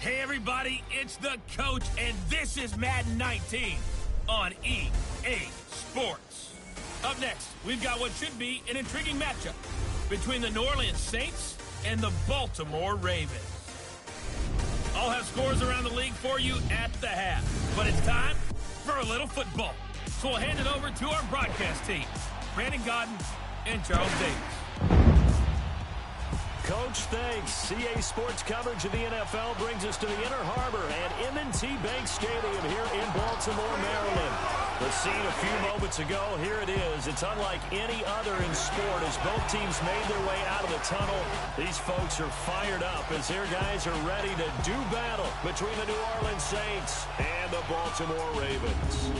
Hey everybody, it's the coach, and this is Madden 19 on EA Sports. Up next, we've got what should be an intriguing matchup between the New Orleans Saints and the Baltimore Ravens. I'll have scores around the league for you at the half, but it's time for a little football. So we'll hand it over to our broadcast team, Brandon Godden and Charles Davis. Coach, thanks. CA Sports coverage of the NFL brings us to the Inner Harbor at M&T Bank Stadium here in Baltimore, Maryland. The scene a few moments ago, here it is. It's unlike any other in sport as both teams made their way out of the tunnel. These folks are fired up as their guys are ready to do battle between the New Orleans Saints and the Baltimore Ravens.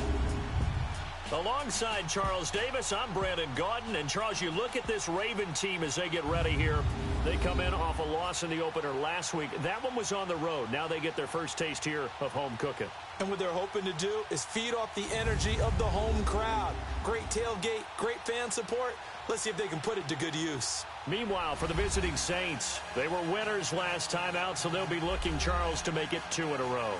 Alongside Charles Davis, I'm Brandon Gaudin. And Charles, you look at this Raven team as they get ready here. They come in off a loss in the opener last week. That one was on the road. Now they get their first taste here of home cooking. And what they're hoping to do is feed off the energy of the home crowd. Great tailgate, great fan support. Let's see if they can put it to good use. Meanwhile, for the visiting Saints, they were winners last time out, so they'll be looking, Charles, to make it 2 in a row.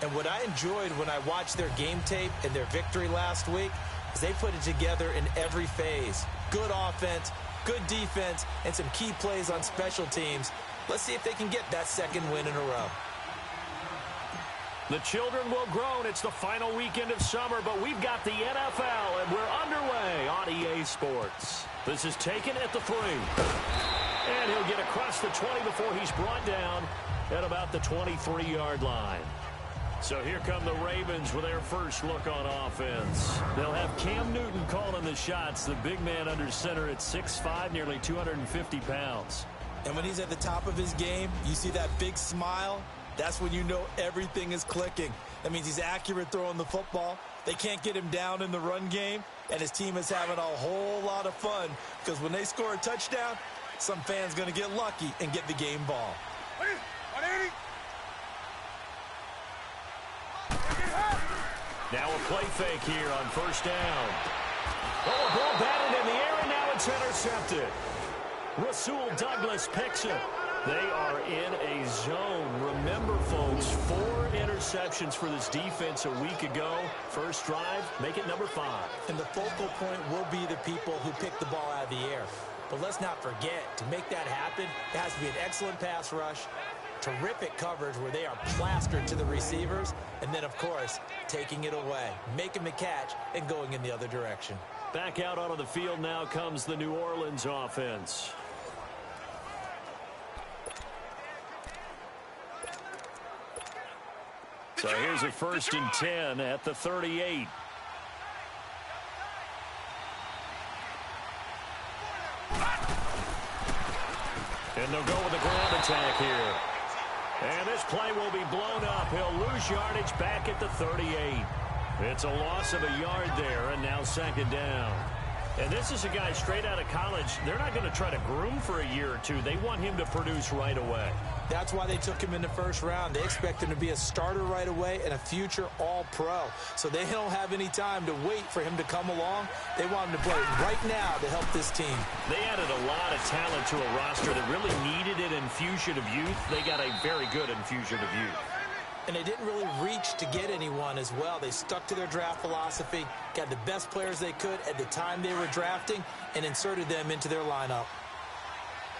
And what I enjoyed when I watched their game tape and their victory last week is they put it together in every phase. Good offense, good defense, and some key plays on special teams. Let's see if they can get that second win in a row. The children will grow, and it's the final weekend of summer, but we've got the NFL, and we're underway on EA Sports. This is taken at the 3. And he'll get across the 20 before he's brought down at about the 23-yard line. So here come the Ravens with their first look on offense. They'll have Cam Newton calling the shots, the big man under center at 6'5", nearly 250 pounds. And when he's at the top of his game, you see that big smile. That's when you know everything is clicking. That means he's accurate throwing the football. They can't get him down in the run game, and his team is having a whole lot of fun because when they score a touchdown, some fan's going to get lucky and get the game ball. Now a play fake here on first down. Oh, a ball batted in the air, and now it's intercepted. Rasul Douglas picks it. They are in a zone. Remember, folks, 4 interceptions for this defense a week ago. First drive, make it number 5. And the focal point will be the people who pick the ball out of the air. But let's not forget, to make that happen, it has to be an excellent pass rush, terrific coverage where they are plastered to the receivers, and then, of course, taking it away, making the catch, and going in the other direction. Back out onto the field now comes the New Orleans offense. So here's a 1st and 10 at the 38. And they'll go with the ground attack here. And this play will be blown up. He'll lose yardage back at the 38. It's a loss of a yard there, and now 2nd down. And this is a guy straight out of college. They're not going to try to groom for a year or 2. They want him to produce right away. That's why they took him in the first round. They expect him to be a starter right away and a future all-pro. So they don't have any time to wait for him to come along. They want him to play right now to help this team. They added a lot of talent to a roster that really needed an infusion of youth. They got a very good infusion of youth. And they didn't really reach to get anyone as well. They stuck to their draft philosophy, got the best players they could at the time they were drafting, and inserted them into their lineup.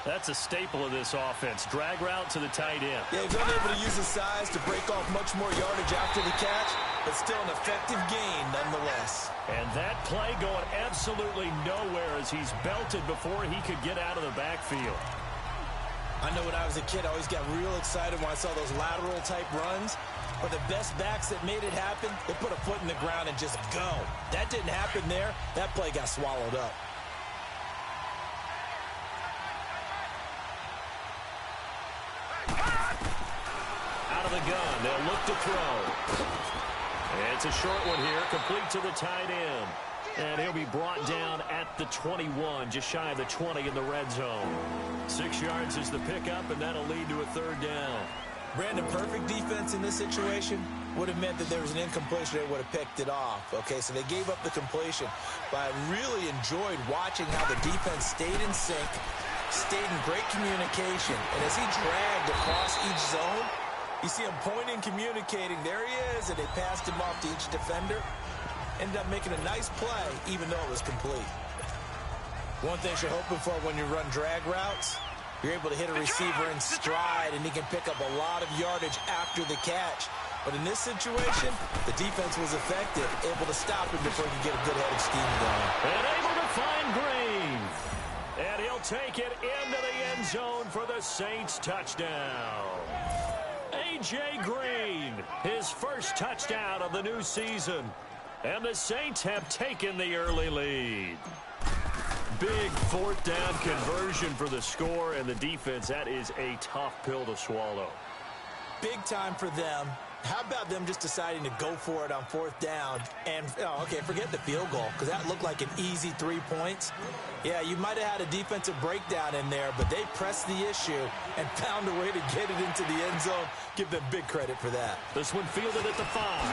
That's a staple of this offense. Drag route to the tight end. Yeah, he's unable to use his size to break off much more yardage after the catch, but still an effective gain nonetheless. And that play going absolutely nowhere as he's belted before he could get out of the backfield. I know when I was a kid, I always got real excited when I saw those lateral-type runs. But the best backs that made it happen, they put a foot in the ground and just go. That didn't happen there. That play got swallowed up. Out of the gun, they'll look to throw. And it's a short one here, complete to the tight end. And he'll be brought down at the 21, just shy of the 20 in the red zone. 6 yards is the pickup, and that'll lead to a 3rd down. Brandon, perfect defense in this situation would have meant that there was an incompletion. They would have picked it off. Okay, so they gave up the completion. But I really enjoyed watching how the defense stayed in sync, stayed in great communication. And as he dragged across each zone, You see him pointing, communicating. There he is, and they passed him off to each defender. Ended up making a nice play, even though it was complete. One thing you're hoping for when you run drag routes, you're able to hit a receiver in stride, and he can pick up a lot of yardage after the catch. But in this situation, the defense was effective, able to stop him before he could get a good head of steam going. And able to find Green. And he'll take it into the end zone for the Saints touchdown. A.J. Green, his first touchdown of the new season. And the Saints have taken the early lead. Big fourth down conversion for the score, and the defense, that is a tough pill to swallow. Big time for them. How about them just deciding to go for it on fourth down? And, okay, forget the field goal, because that looked like an easy 3 points. Yeah, you might have had a defensive breakdown in there, but they pressed the issue and found a way to get it into the end zone. Give them big credit for that. This one fielded at the 5.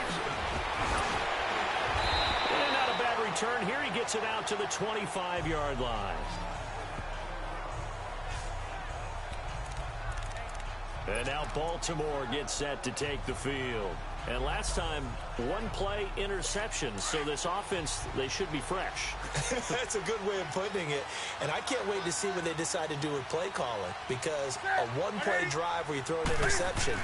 And not a bad return here. He gets it out to the 25-yard line. And now Baltimore gets set to take the field. And last time, one play interception. So this offense, they should be fresh. That's a good way of putting it. And I can't wait to see what they decide to do with play calling. Because a one-play drive where you throw an interception,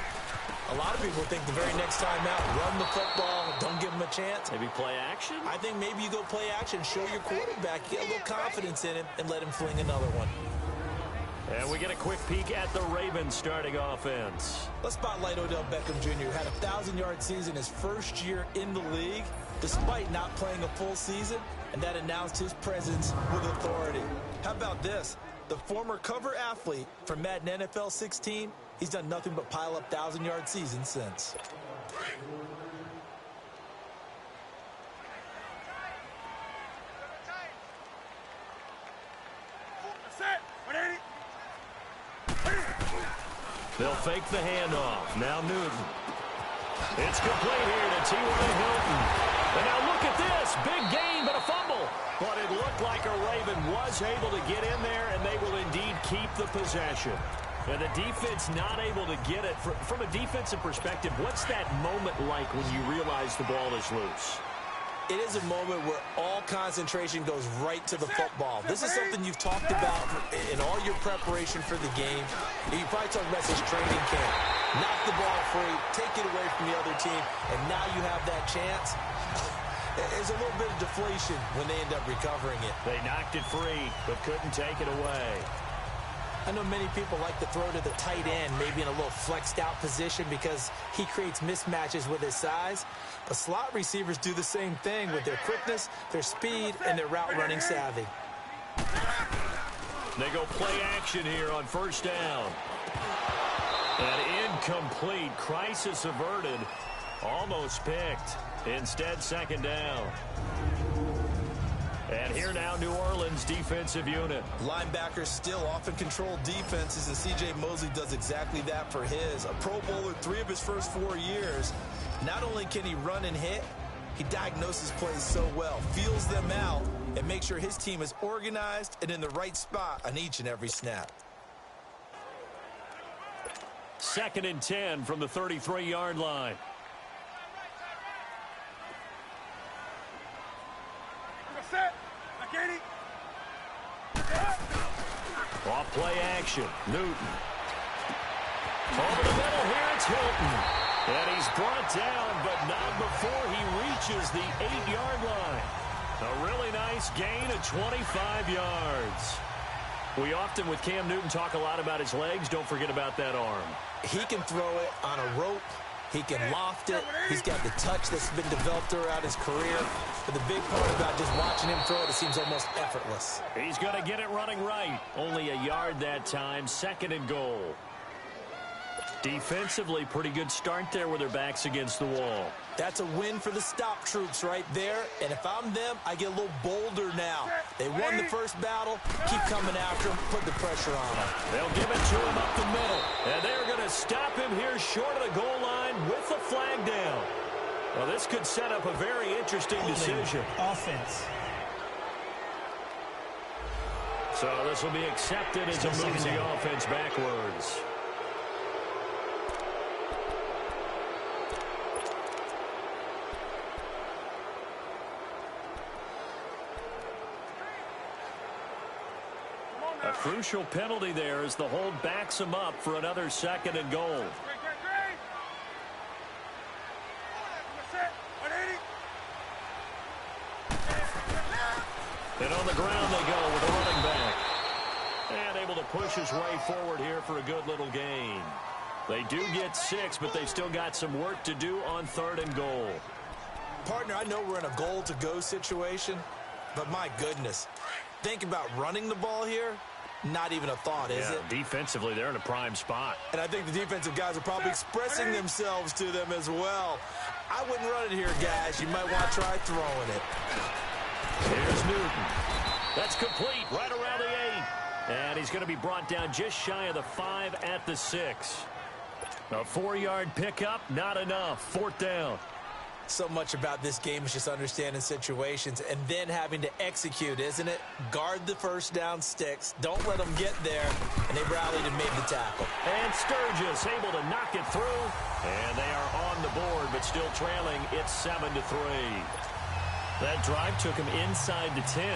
a lot of people think the very next time out, run the football, don't give them a chance. Maybe play action? I think maybe you go play action, show your quarterback, get a little confidence in him, and let him fling another one. And we get a quick peek at the Ravens starting offense. Let's spotlight Odell Beckham Jr., who had a 1,000-yard season his first year in the league, despite not playing a full season, and that announced his presence with authority. How about this? The former cover athlete from Madden NFL 16, he's done nothing but pile up 1,000-yard seasons since. They'll fake the handoff. Now Newton. It's complete here to T.Y. Hilton. And now look at this. Big gain, but a fumble. But it looked like a Raven was able to get in there, and they will indeed keep the possession. And the defense not able to get it. From a defensive perspective, what's that moment like when you realize the ball is loose? It is a moment where all concentration goes right to the football. This is something you've talked about in all your preparation for the game. You probably talked about this training camp. Knock the ball free, take it away from the other team, and now you have that chance. There's a little bit of deflation when they end up recovering it. They knocked it free, but couldn't take it away. I know many people like to throw to the tight end, maybe in a little flexed out position because he creates mismatches with his size. But slot receivers do the same thing with their quickness, their speed, and their route running savvy. They go play action here on first down. And incomplete. Crisis averted. Almost picked. Instead, second down. And here now, New Orleans defensive unit. Linebackers still often control defenses, and C.J. Mosley does exactly that for his. A Pro Bowler 3 of his first 4 years. Not only can he run and hit, he diagnoses plays so well, feels them out, and makes sure his team is organized and in the right spot on each and every snap. 2nd and 10 from the 33-yard line. Off play action. Newton. Over the middle here, it's Hilton. And he's brought down, but not before he reaches the 8-yard line. A really nice gain of 25 yards. We often, with Cam Newton, talk a lot about his legs. Don't forget about that arm. He can throw it on a rope. He can loft it. He's got the touch that's been developed throughout his career. But the big part about just watching him throw it, it seems almost effortless. He's going to get it running right. Only a yard that time. 2nd and goal. Defensively, pretty good start there with their backs against the wall. That's a win for the stop troops right there. And if I'm them, I get a little bolder now. They won the first battle. Keep coming after him. Put the pressure on him. They'll give it to him up the middle. And they're going to stop him here short of the goal line with the flag down. Well, this could set up a very interesting decision. Offense. So this will be accepted as it moves the offense backwards. crucial penalty there as the hold backs him up for another 2nd and goal. And on the ground they go with a running back. And able to push his way forward here for a good little gain. They do get 6, but they've still got some work to do on 3rd and goal. Partner, I know we're in a goal-to-go situation, but my goodness, think about running the ball here. Not even a thought, is it? Defensively, they're in a prime spot. And I think the defensive guys are probably expressing themselves to them as well. I wouldn't run it here, guys. You might want to try throwing it. Here's Newton. That's complete right around the 8. And he's going to be brought down just shy of the 5 at the 6. A 4-yard pickup, not enough. 4th down. So much about this game is just understanding situations and then having to execute, isn't it? Guard the first down sticks. Don't let them get there. And they rallied and made the tackle. And Sturgis able to knock it through. And they are on the board, but still trailing. It's 7-3. That drive took him inside the 10.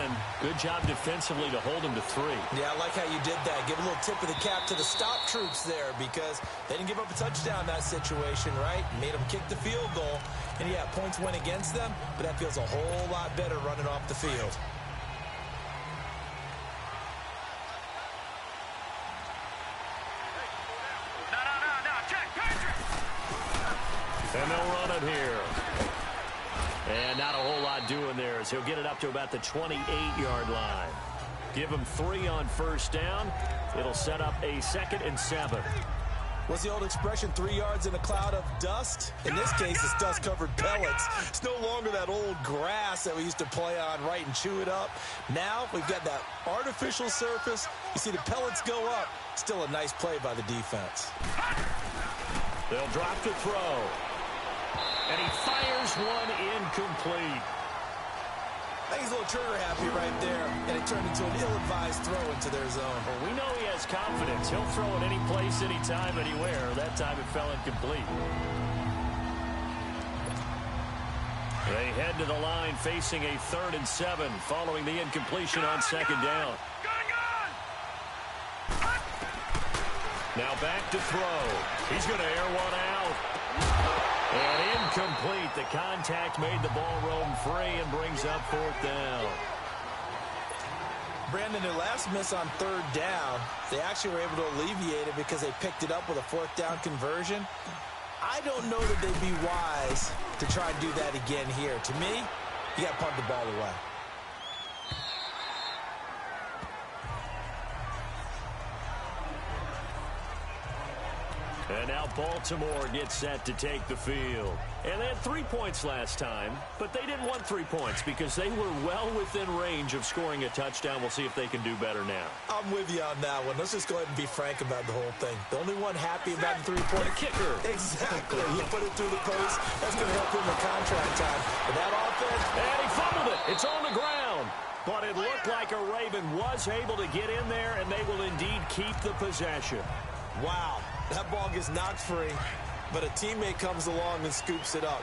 Good job defensively to hold him to 3. Yeah, I like how you did that. Give a little tip of the cap to the stop troops there because they didn't give up a touchdown in that situation, right? Made them kick the field goal. And, yeah, points went against them, but that feels a whole lot better running off the field. And they'll run it here. And not a whole lot doing there as he'll get it up to about the 28-yard line. Give him 3 on 1st down. It'll set up a 2nd and 7. What's the old expression, 3 yards in a cloud of dust? In this case, it's dust-covered pellets. It's no longer that old grass that we used to play on, right, and chew it up. Now we've got that artificial surface. You see the pellets go up. Still a nice play by the defense. They'll drop to throw. And he fires one incomplete. I think he's a little trigger happy right there, and it turned into an ill-advised throw into their zone. Well, we know he has confidence. He'll throw it any place, anytime, anywhere. That time it fell incomplete. They head to the line facing a 3rd and 7 following the incompletion on 2nd down. Now back to throw. He's going to air one out. And incomplete. The contact made the ball roam free and brings up 4th down. Brandon, their last miss on 3rd down, they actually were able to alleviate it because they picked it up with a 4th down conversion. I don't know that they'd be wise to try and do that again here. To me, you got to punt the ball away. And now Baltimore gets set to take the field. And they had 3 points last time, but they didn't want 3 points because they were well within range of scoring a touchdown. We'll see if they can do better now. I'm with you on that one. Let's just go ahead and be frank about the whole thing. The only one happy about the 3-point kicker. Exactly. He put it through the post. That's going to help him in contract time. But that offense. And he fumbled it. It's on the ground. But it looked like a Raven was able to get in there, and they will indeed keep the possession. Wow. That ball gets knocked free, but a teammate comes along and scoops it up.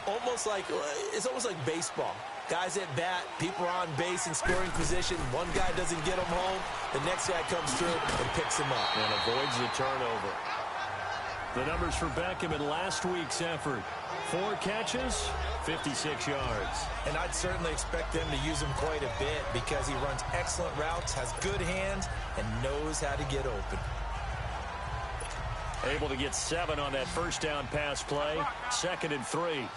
It's almost like baseball. Guys at bat, people are on base in scoring position. One guy doesn't get him home. The next guy comes through and picks him up. And avoids the turnover. The numbers for Beckham in last week's effort. 4 catches, 56 yards. And I'd certainly expect them to use him quite a bit because he runs excellent routes, has good hands, and knows how to get open. Able to get 7 on that 1st down pass play. 2nd and 3.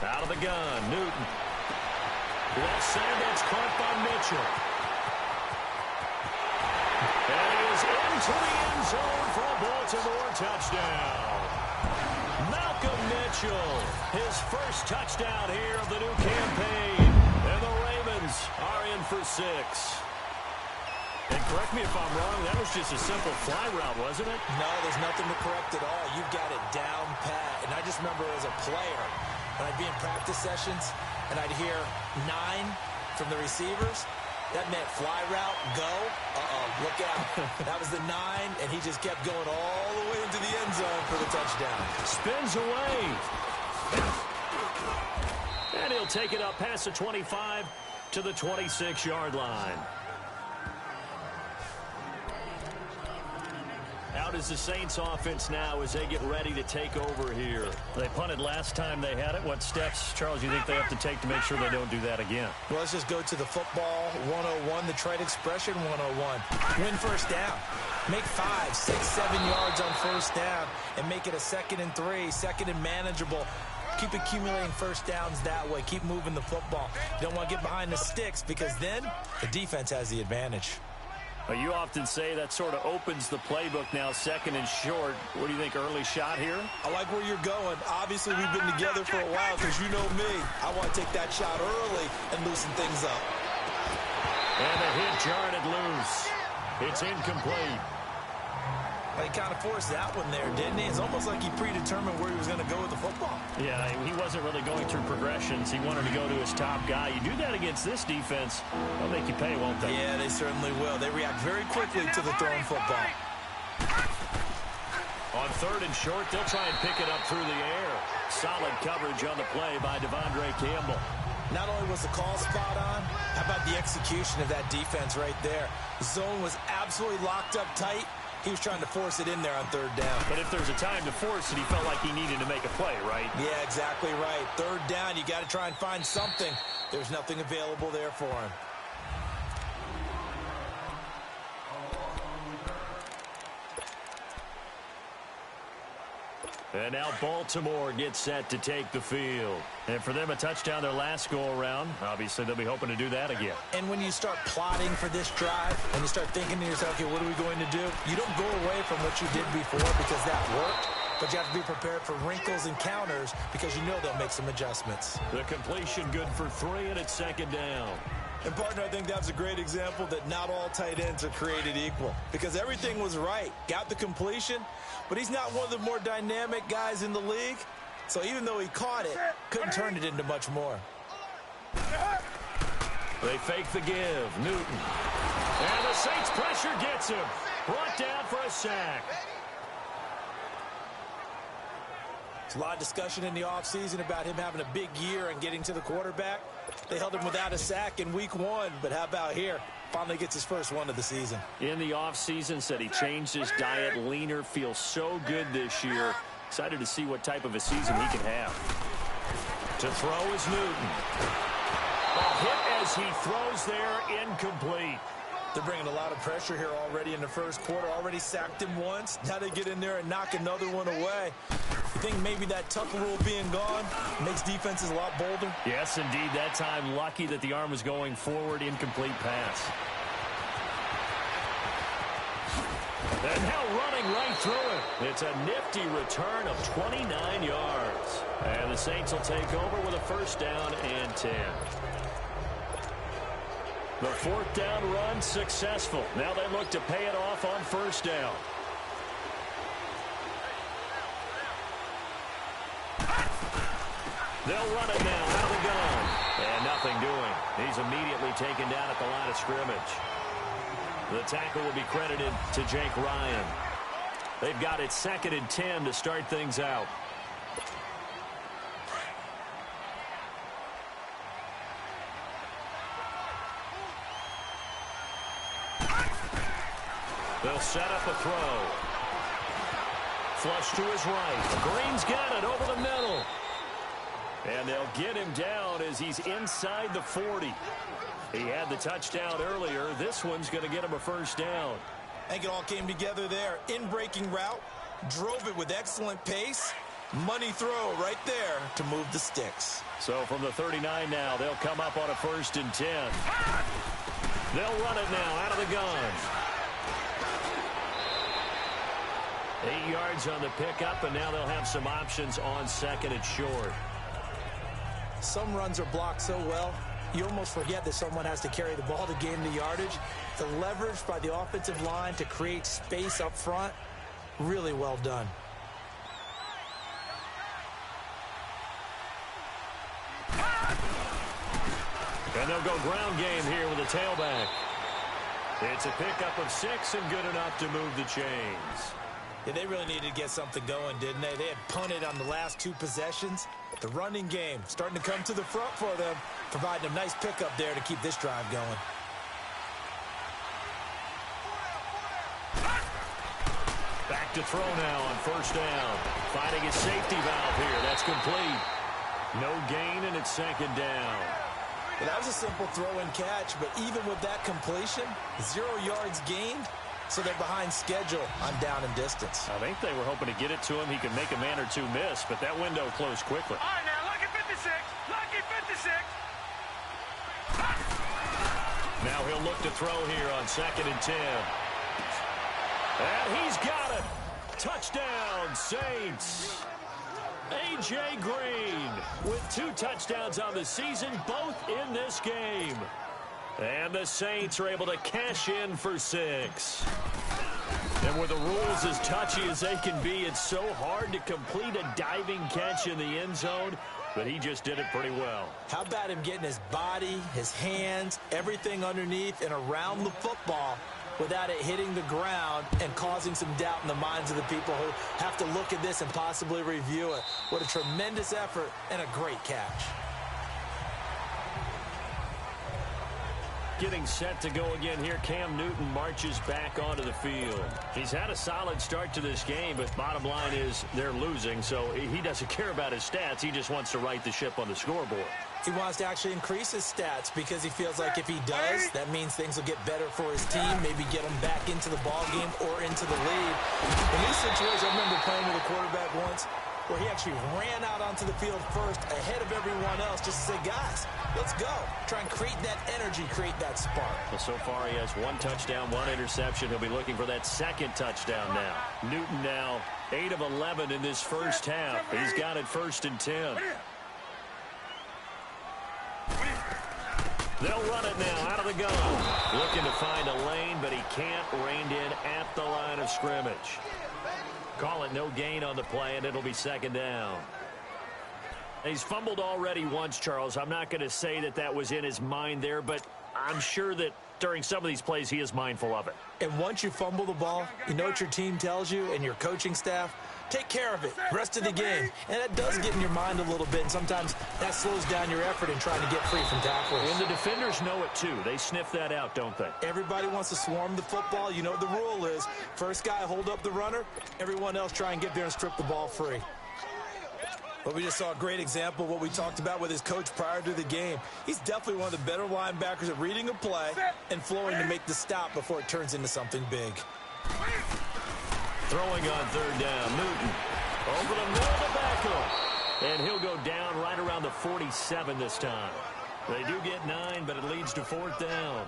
Out of the gun, Newton. Left side, that's caught by Mitchell. And he is into the end zone for a Baltimore touchdown. Malcolm Mitchell, his first touchdown here of the new campaign. And the Ravens are in for 6. And correct me if I'm wrong, that was just a simple fly route, wasn't it? No, there's nothing to correct at all. You've got it down pat. And I just remember as a player, when I'd be in practice sessions, and I'd hear 9 from the receivers, that meant fly route, go. Look out. That was the 9, and he just kept going all the way into the end zone for the touchdown. Spins away. And he'll They'll take it up past the 25 to the 26-yard line. Out is the Saints offense now as they get ready to take over here. They punted last time they had it. What steps, Charles, you think they have to take to make sure they don't do that again? Well, let's just go to the football 101, the trade expression 101. Win first down. Make 5, 6, 7 yards on first down and make it a 2nd and 3, 2nd and manageable. Keep accumulating first downs that way. Keep moving the football. You don't want to get behind the sticks because then the defense has the advantage. Well, you often say that sort of opens the playbook now, 2nd and short. What do you think, early shot here? I like where you're going. Obviously, we've been together for a while because you know me. I want to take that shot early and loosen things up. And the hit jarred it loose. It's incomplete. He kind of forced that one there, didn't he? It's almost like he predetermined where he was going to go with the football. Yeah, he wasn't really going through progressions. He wanted to go to his top guy. You do that against this defense, they'll make you pay, won't they? Yeah, they certainly will. They react very quickly to the thrown football. On 3rd and short, they'll try and pick it up through the air. Solid coverage on the play by Devondre Campbell. Not only was the call spot on, how about the execution of that defense right there? The zone was absolutely locked up tight. He was trying to force it in there on 3rd down. But if there's a time to force it, he felt like he needed to make a play, right? Yeah, exactly right. 3rd down, you got to try and find something. There's nothing available there for him. And now Baltimore gets set to take the field. And for them, a touchdown their last go-around. Obviously, they'll be hoping to do that again. And when you start plotting for this drive, and you start thinking to yourself, okay, what are we going to do? You don't go away from what you did before because that worked, but you have to be prepared for wrinkles and counters because you know they'll make some adjustments. The completion good for 3, and it's 2nd down. And, partner, I think that's a great example that not all tight ends are created equal because everything was right. Got the completion, but he's not one of the more dynamic guys in the league. So even though he caught it, couldn't turn it into much more. They fake the give. Newton. And the Saints pressure gets him. Brought down for a sack. There's a lot of discussion in the offseason about him having a big year and getting to the quarterback. They held him without a sack in week 1, but how about here? Finally gets his first one of the season. In the offseason, said he changed his diet, leaner, feels so good this year. Excited to see what type of a season he can have. To throw is Newton. A hit as he throws there, incomplete. They're bringing a lot of pressure here already in the first quarter. Already sacked him once. Now they get in there and knock another one away. You think maybe that tuck rule being gone makes defenses a lot bolder? Yes, indeed. That time, lucky that the arm was going forward. Incomplete pass. And now running right through it. It's a nifty return of 29 yards. And the Saints will take over with a 1st down and 10. The 4th down run successful. Now they look to pay it off on 1st down. They'll run it now out of the gun. And nothing doing. He's immediately taken down at the line of scrimmage. The tackle will be credited to Jake Ryan. They've got it 2nd and 10 to start things out. They'll set up a throw. Flush to his right. Green's got it over the middle. And they'll get him down as he's inside the 40. He had the touchdown earlier. This one's going to get him a 1st down. I think it all came together there. In-breaking route. Drove it with excellent pace. Money throw right there to move the sticks. So from the 39 now, they'll come up on a 1st and 10. They'll run it now out of the gun. 8 yards on the pickup, and now they'll have some options on 2nd and short. Some runs are blocked so well, you almost forget that someone has to carry the ball to gain the yardage. The leverage by the offensive line to create space up front, really well done. And they'll go ground game here with a tailback. It's a pickup of 6 and good enough to move the chains. Yeah, they really needed to get something going, didn't they? They had punted on the last 2 possessions. The running game starting to come to the front for them, providing a nice pickup there to keep this drive going. Back to throw now on first down. Finding his safety valve here. That's complete. No gain, and it's second down. Well, that was a simple throw and catch, but even with that completion, 0 yards gained, so they're behind schedule on down and distance. I think they were hoping to get it to him. He could make a man or 2 miss, but that window closed quickly. All right, now, lucky 56. Lucky 56. Now he'll look to throw here on 2nd and 10. And he's got it. Touchdown, Saints. A.J. Green with 2 touchdowns on the season, both in this game. And the Saints are able to cash in for 6. And with the rules as touchy as they can be, it's so hard to complete a diving catch in the end zone, but he just did it pretty well. How about him getting his body, his hands, everything underneath and around the football without it hitting the ground and causing some doubt in the minds of the people who have to look at this and possibly review it. What a tremendous effort and a great catch. Getting set to go again here, Cam Newton marches back onto the field. He's had a solid start to this game, but bottom line is they're losing, so he doesn't care about his stats. He just wants to right the ship on the scoreboard. He wants to actually increase his stats because he feels like if he does, that means things will get better for his team, maybe get him back into the ball game or into the lead. In these situations, I remember playing with a quarterback once where he actually ran out onto the field first ahead of everyone else just to say, guys, let's go. Try and create that energy, create that spark. Well, so far he has 1 touchdown, 1 interception. He'll be looking for that 2nd touchdown now. Newton now 8 of 11 in this first half. He's got it 1st and 10. They'll run it now out of the gun. Looking to find a lane, but he can't. Reined in at the line of scrimmage. Call it no gain on the play, and it'll be 2nd down. He's fumbled already once, Charles. I'm not going to say that that was in his mind there, but I'm sure that during some of these plays he is mindful of it. And once you fumble the ball, you know what your team tells you and your coaching staff? Take care of it, rest of the game. And that does get in your mind a little bit, and sometimes that slows down your effort in trying to get free from tacklers. And the defenders know it too. They sniff that out, don't they? Everybody wants to swarm the football. You know what the rule is. First guy hold up the runner, everyone else try and get there and strip the ball free. But we just saw a great example of what we talked about with his coach prior to the game. He's definitely one of the better linebackers at reading a play and flowing to make the stop before it turns into something big. Throwing on 3rd down, Newton over the middle to Beckham. And he'll go down right around the 47 this time. They do get 9, but it leads to 4th down.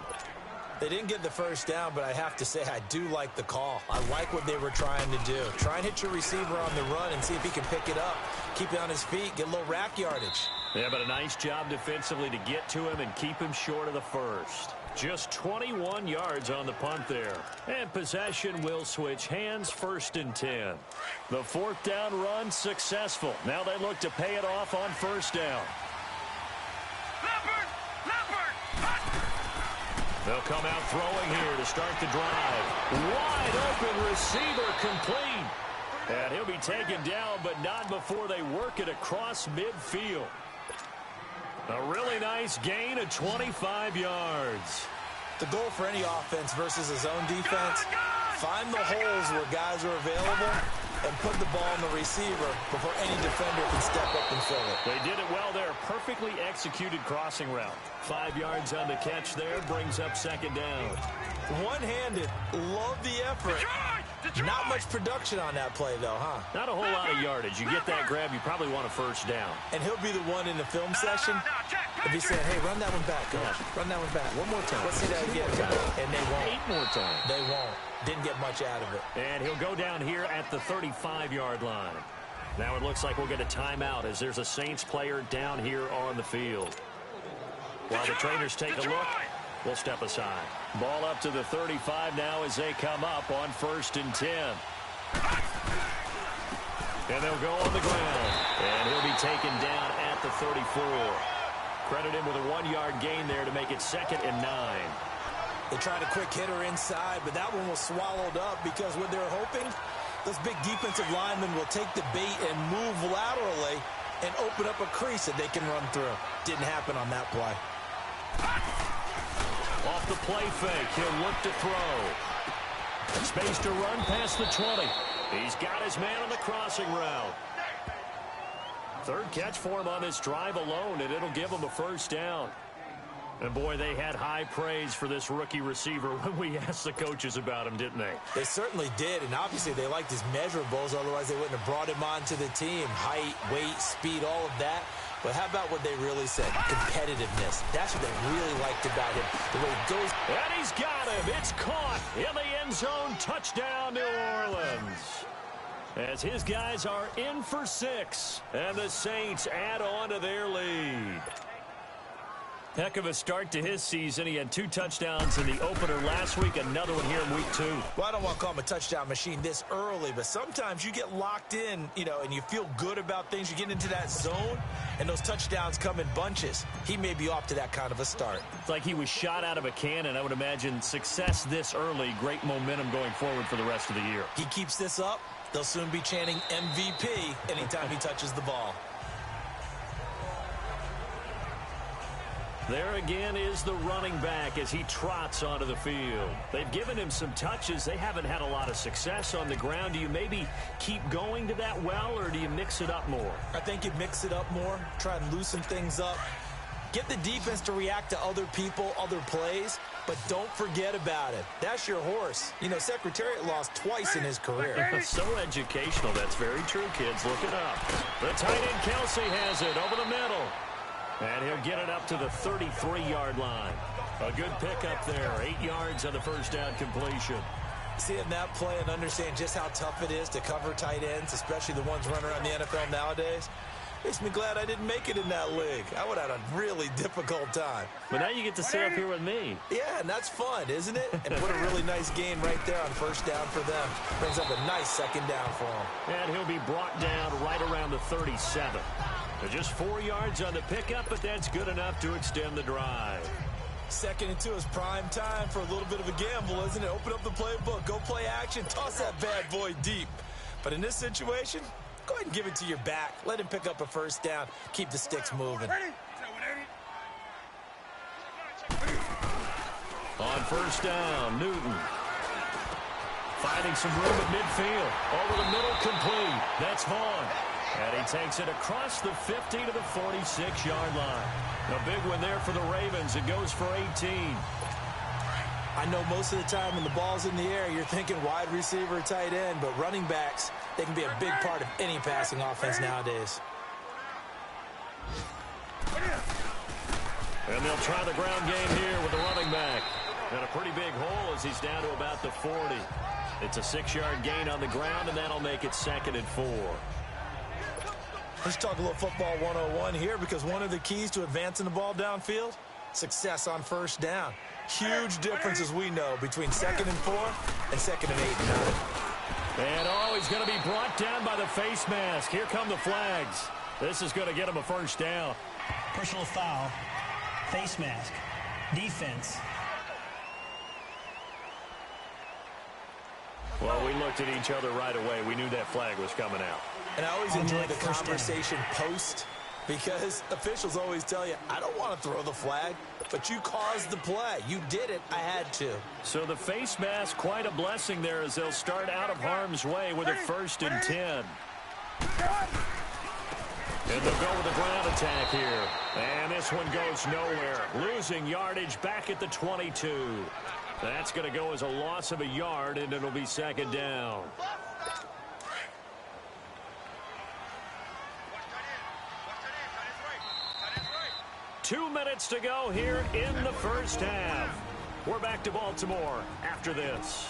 They didn't get the first down, but I have to say I do like the call. I like what they were trying to do. Try and hit your receiver on the run and see if he can pick it up. Keep it on his feet, get a little rack yardage. Yeah, but a nice job defensively to get to him and keep him short of the first. Just 21 yards on the punt there. And possession will switch hands, 1st and 10. The 4th down run successful. Now they look to pay it off on 1st down. They'll come out throwing here to start the drive. Wide open receiver complete. And he'll be taken down, but not before they work it across midfield. A really nice gain of 25 yards. The goal for any offense versus a zone defense, find the holes where guys are available and put the ball in the receiver before any defender can step up and fill it. They did it well there. Perfectly executed crossing route. 5 yards on the catch there, brings up 2nd down. One-handed, love the effort. Not much production on that play, though, huh? Not a whole lot of yardage. You get that grab, you probably want a 1st down. And he'll be the one in the film session if he's saying, hey, run that one back, coach. Run that one back. One more time. Let's see that again, guys. And they won't. 8 more times. They won't. Didn't get much out of it. And he'll go down here at the 35-yard line. Now it looks like we'll get a timeout as there's a Saints player down here on the field. While the trainers take a look, we'll step aside. Ball up to the 35 now as they come up on 1st and 10. And they'll go on the ground. And he'll be taken down at the 34. Credit him with a 1-yard gain there to make it 2nd and 9. They tried a quick hitter inside, but that one was swallowed up because what they were hoping, Those big defensive linemen will take the bait and move laterally and open up a crease that they can run through. Didn't happen on that play. Off the play fake, he'll look to throw. Space to run past the 20. He's got his man on the crossing route. Third catch for him on this drive alone, and it'll give him a first down. And, boy, they had high praise for this rookie receiver when we asked the coaches about him, didn't they? They certainly did, and obviously they liked his measurables. Otherwise, they wouldn't have brought him onto the team. Height, weight, speed, all of that. But how about what they really said? Competitiveness. That's what they really liked about him. The way he goes. And he's got him. It's caught in the end zone. Touchdown, New Orleans. As his guys are in for 6. And the Saints add on to their lead. Heck of a start to his season. He had 2 touchdowns in the opener last week, another one here in week 2. Well, I don't want to call him a touchdown machine this early, but sometimes you get locked in, and you feel good about things. You get into that zone, and those touchdowns come in bunches. He may be off to that kind of a start. It's like he was shot out of a cannon. I would imagine success this early, great momentum going forward for the rest of the year. He keeps this up, they'll soon be chanting MVP anytime he touches the ball. There again is the running back as he trots onto the field. They've given him some touches. They haven't had a lot of success on the ground. Do you maybe keep going to that well, or do you mix it up more? I think you mix it up more, try and loosen things up. Get the defense to react to other people, other plays, but don't forget about it. That's your horse. Secretariat lost twice in his career. So educational. That's very true, kids. Look it up. The tight end Kelsey has it over the middle. And he'll get it up to the 33-yard line. A good pickup there. 8 yards on the first down completion. Seeing that play and understand just how tough it is to cover tight ends, especially the ones running around the NFL nowadays, makes me glad I didn't make it in that league. I would have had a really difficult time. But now you get to stay up here with me. Yeah, and that's fun, isn't it? And put a really nice gain right there on first down for them. Brings up a nice second down for them. And he'll be brought down right around the 37. Just 4 yards on the pickup, but that's good enough to extend the drive. 2nd and 2 is prime time for a little bit of a gamble, isn't it? Open up the playbook, go play action, toss that bad boy deep. But in this situation, go ahead and give it to your back. Let him pick up a first down. Keep the sticks moving. On first down, Newton. Finding some room at midfield. Over the middle, complete. That's Vaughn. And he takes it across the 50 to the 46-yard line. A big one there for the Ravens. It goes for 18. I know most of the time when the ball's in the air, you're thinking wide receiver, tight end, but running backs, they can be a big part of any passing offense nowadays. And they'll try the ground game here with the running back. And a pretty big hole as he's down to about the 40. It's a 6-yard gain on the ground, and that'll make it 2nd and 4. Let's talk a little football 101 here, because one of the keys to advancing the ball downfield, success on first down. Huge difference, as we know, between 2nd and 4 and 2nd and 8 and 9. And he's going to be brought down by the face mask. Here come the flags. This is going to get him a first down. Personal foul, face mask, defense. Well, we looked at each other right away. We knew that flag was coming out. And I always enjoy the conversation post, because officials always tell you, I don't want to throw the flag, but you caused the play. You did it. I had to. So the face mask, quite a blessing there as they'll start out of harm's way with a 1st and 10. And they'll go with a ground attack here. And this one goes nowhere. Losing yardage back at the 22. That's going to go as a loss of a yard, and it'll be 2nd down. 2 minutes to go here in the first half. We're back to Baltimore after this.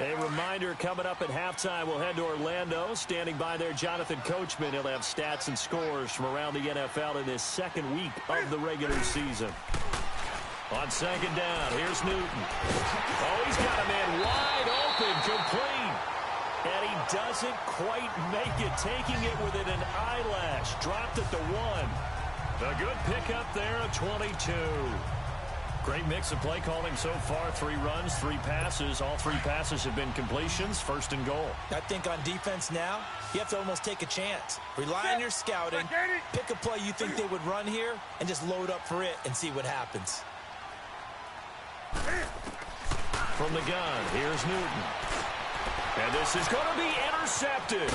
A reminder, coming up at halftime, we'll head to Orlando. Standing by there, Jonathan Coachman. He'll have stats and scores from around the NFL in this 2nd week of the regular season. On 2nd down, here's Newton. Oh, he's got a man wide open, complete. And he doesn't quite make it, taking it within an eyelash. Dropped at the 1. A good pickup there, a 22. Great mix of play calling so far. 3 runs, 3 passes. All 3 passes have been completions. First and goal. I think on defense now, you have to almost take a chance. Rely on your scouting. Pick a play you think they would run here and just load up for it and see what happens. From the gun, here's Newton. And this is going to be intercepted.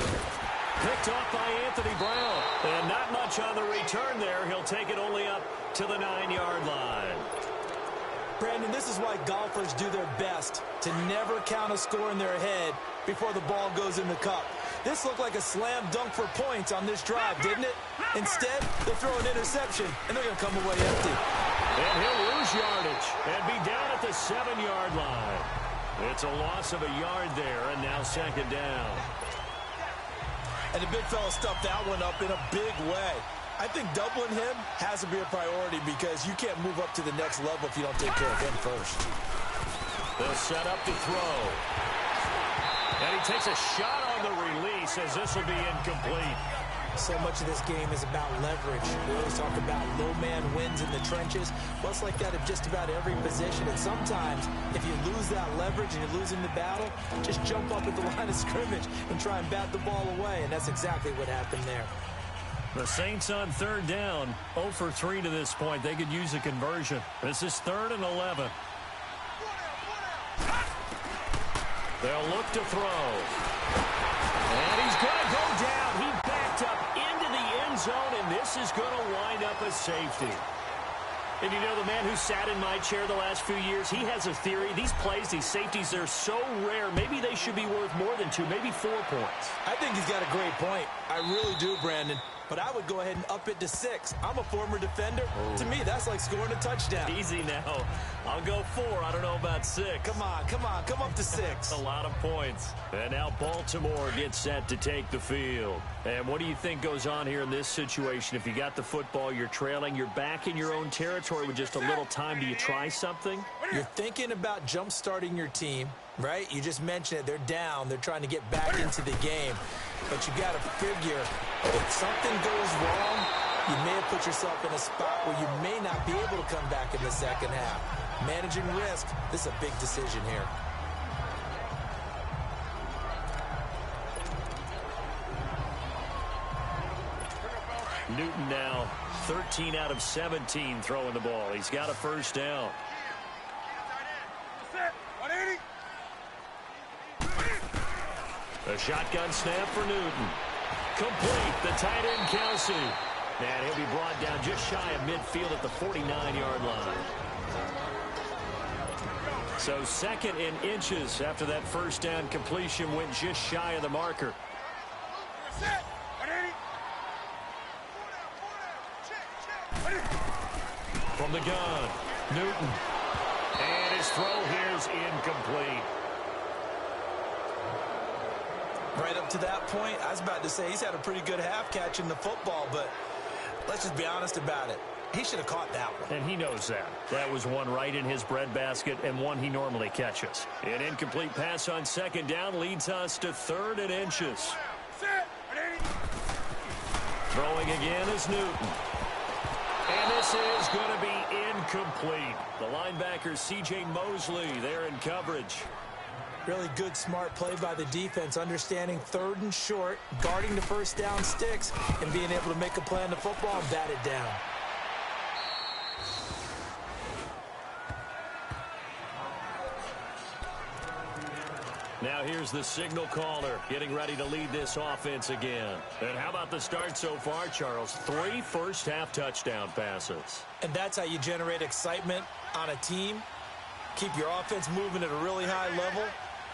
Picked off by Anthony Brown. And not much on the return there. He'll take it only up to the 9-yard line. Brandon, this is why golfers do their best to never count a score in their head before the ball goes in the cup. This looked like a slam dunk for points on this drive, didn't it? Instead, they'll throw an interception, and they're going to come away empty. And he'll lose yardage and be down at the 7-yard line. It's a loss of a yard there, and now second down. And the big fella stuffed that one up in a big way. I think doubling him has to be a priority because you can't move up to the next level if you don't take care of him first. They'll set up to throw. And he takes a shot on the release as this will be incomplete. So much of this game is about leverage. We always talk about low man wins in the trenches. Well, it's like that at just about every position. And sometimes, if you lose that leverage and you're losing the battle, just jump up at the line of scrimmage and try and bat the ball away. And that's exactly what happened there. The Saints on third down, 0 for 3 to this point. They could use a conversion. This is 3rd and 11. They'll look to throw. And he's going to go down. He backed up into the end zone, and this is going to wind up a safety. And you know, the man who sat in my chair the last few years, he has a theory. These plays, these safeties, they're so rare. Maybe they should be worth more than 2, maybe 4 points. I think he's got a great point. I really do, Brandon. But I would go ahead and up it to 6. I'm a former defender. Oh. To me, that's like scoring a touchdown. Easy now. I'll go 4. I don't know about 6. Come on. Come up to 6. A lot of points. And now Baltimore gets set to take the field. And what do you think goes on here in this situation? If you got the football, you're trailing, you're back in your own territory with just a little time. Do you try something? You're thinking about jump-starting your team, right? You just mentioned it. They're down. They're trying to get back into the game. But you got to figure, if something goes wrong, you may have put yourself in a spot where you may not be able to come back in the second half. Managing risk, this is a big decision here. Newton now 13 out of 17 throwing the ball. He's got a first down. A shotgun snap for Newton. Complete. The tight end, Kelsey. And he'll be brought down just shy of midfield at the 49-yard line. So 2nd in inches after that first down completion went just shy of the marker. From the gun, Newton. And his throw here is incomplete. Right up to that point, I was about to say he's had a pretty good half catching the football, but let's just be honest about it. He should have caught that one. And he knows that. That was one right in his breadbasket and one he normally catches. An incomplete pass on 2nd down leads us to 3rd and inches. Throwing again is Newton. And this is going to be incomplete. The linebacker, C.J. Mosley, there in coverage. Really good, smart play by the defense, understanding 3rd and short, guarding the first down sticks, and being able to make a play on the football and bat it down. Now here's the signal caller getting ready to lead this offense again. And how about the start so far, Charles? 3 first-half touchdown passes. And that's how you generate excitement on a team. Keep your offense moving at a really high level.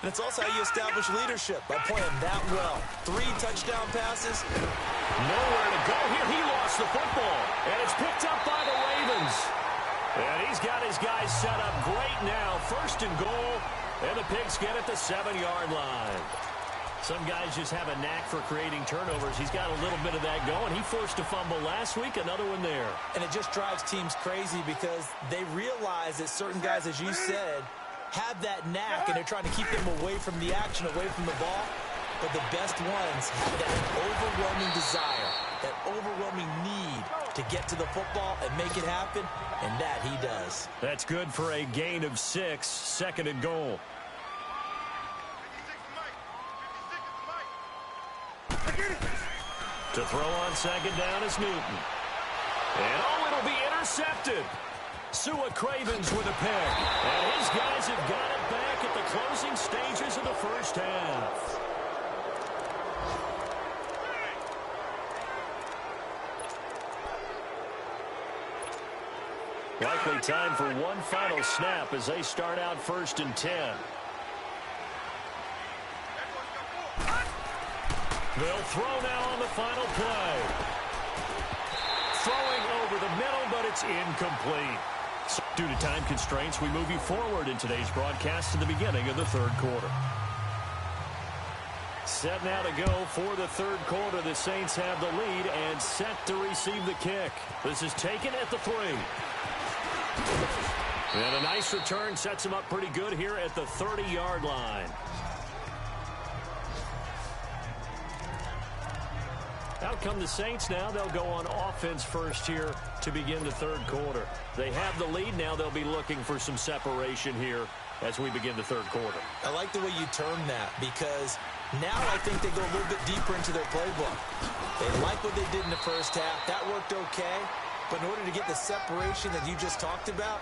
And it's also how you establish leadership by playing that well. 3 touchdown passes. Nowhere to go here. He lost the football. And it's picked up by the Ravens. And he's got his guys set up great now. 1st and goal. And the Pigs get at the 7-yard line. Some guys just have a knack for creating turnovers. He's got a little bit of that going. He forced a fumble last week, another one there. And it just drives teams crazy because they realize that certain guys, as you said, have that knack, and they're trying to keep them away from the action, away from the ball. But the best ones have that overwhelming desire, that overwhelming need to get to the football and make it happen, and that he does. That's good for a gain of 6, 2nd and goal. To throw on 2nd down is Newton. And it'll be intercepted. Sua Cravens with a pick. And his guys have got it back at the closing stages of the first half. Likely time for one final snap as they start out 1st and 10. They'll throw now on the final play. Throwing over the middle, but it's incomplete. So due to time constraints, we move you forward in today's broadcast to the beginning of the 3rd quarter. Set now to go for the 3rd quarter. The Saints have the lead and set to receive the kick. This is taken at the 3. And a nice return sets him up pretty good here at the 30-yard line. Out come the Saints now. They'll go on offense first here to begin the 3rd quarter. They have the lead now. They'll be looking for some separation here as we begin the 3rd quarter. I like the way you term that because now I think they go a little bit deeper into their playbook. They like what they did in the first half. That worked okay. But in order to get the separation that you just talked about,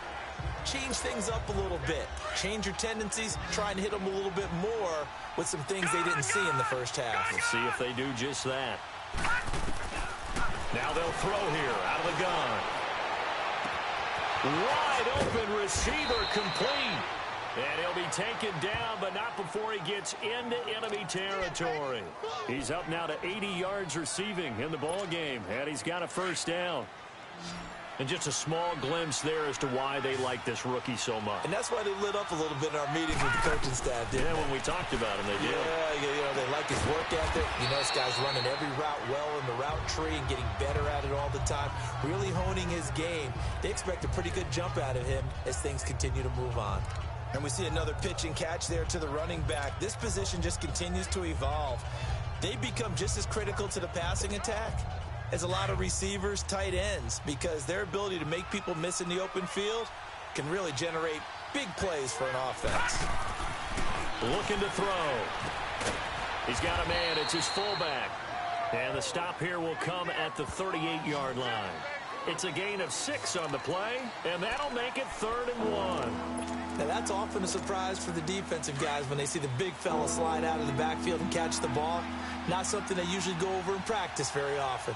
change things up a little bit. Change your tendencies. Try and hit them a little bit more with some things they didn't see in the first half. We'll see if they do just that. Now they'll throw here out of the gun. Wide open receiver complete. And he'll be taken down, but not before he gets into enemy territory. He's up now to 80 yards receiving in the ball game, and he's got a 1st down. And just a small glimpse there as to why they like this rookie so much. And that's why they lit up a little bit in our meetings with the coaching staff, didn't they? When we talked about him, they did. Yeah, they like his work ethic. You know, this guy's running every route well in the route tree and getting better at it all the time, really honing his game. They expect a pretty good jump out of him as things continue to move on. And we see another pitch and catch there to the running back. This position just continues to evolve. They become just as critical to the passing attack as a lot of receivers, tight ends, because their ability to make people miss in the open field can really generate big plays for an offense. Looking to throw. He's got a man. It's his fullback. And the stop here will come at the 38-yard line. It's a gain of 6 on the play, and that'll make it 3rd and 1. Now, that's often a surprise for the defensive guys when they see the big fella slide out of the backfield and catch the ball. Not something they usually go over in practice very often.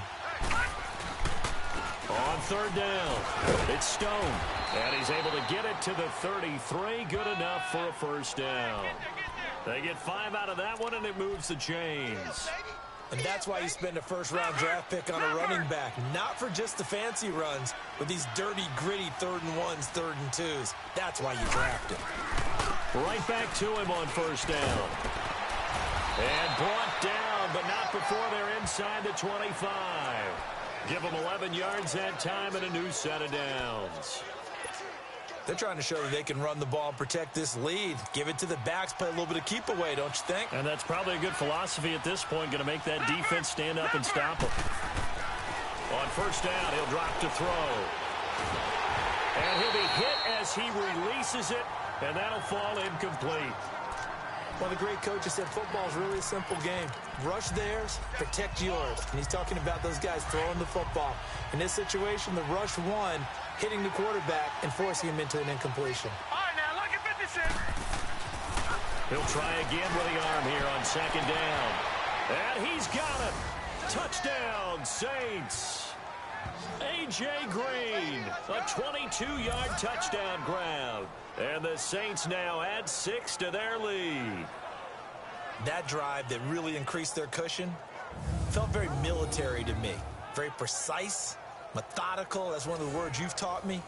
On 3rd down, it's Stone. And he's able to get it to the 33. Good enough for a 1st down. They get 5 out of that one, and it moves the chains. And that's why you spend a 1st-round draft pick on a running back. Not for just the fancy runs, but these dirty, gritty 3rd and 1s, 3rd and 2s. That's why you draft him. Right back to him on 1st down. And brought down, but not before they're inside the 25. Give them 11 yards that time and a new set of downs. They're trying to show that they can run the ball and protect this lead. Give it to the backs, play a little bit of keep away, don't you think? And that's probably a good philosophy at this point, going to make that defense stand up and stop them. On 1st down, he'll drop to throw. And he'll be hit as he releases it, and that'll fall incomplete. Well, the great coach has said football is really a simple game. Rush theirs, protect yours. And he's talking about those guys throwing the football. In this situation, the rush one, hitting the quarterback and forcing him into an incompletion. All right, now, look at 56. He'll try again with the arm here on 2nd down. And he's got it. Touchdown, Saints. A.J. Green, a 22-yard touchdown grab. And the Saints now add 6 to their lead. That drive that really increased their cushion felt very military to me. Very precise, methodical. That's one of the words you've taught me.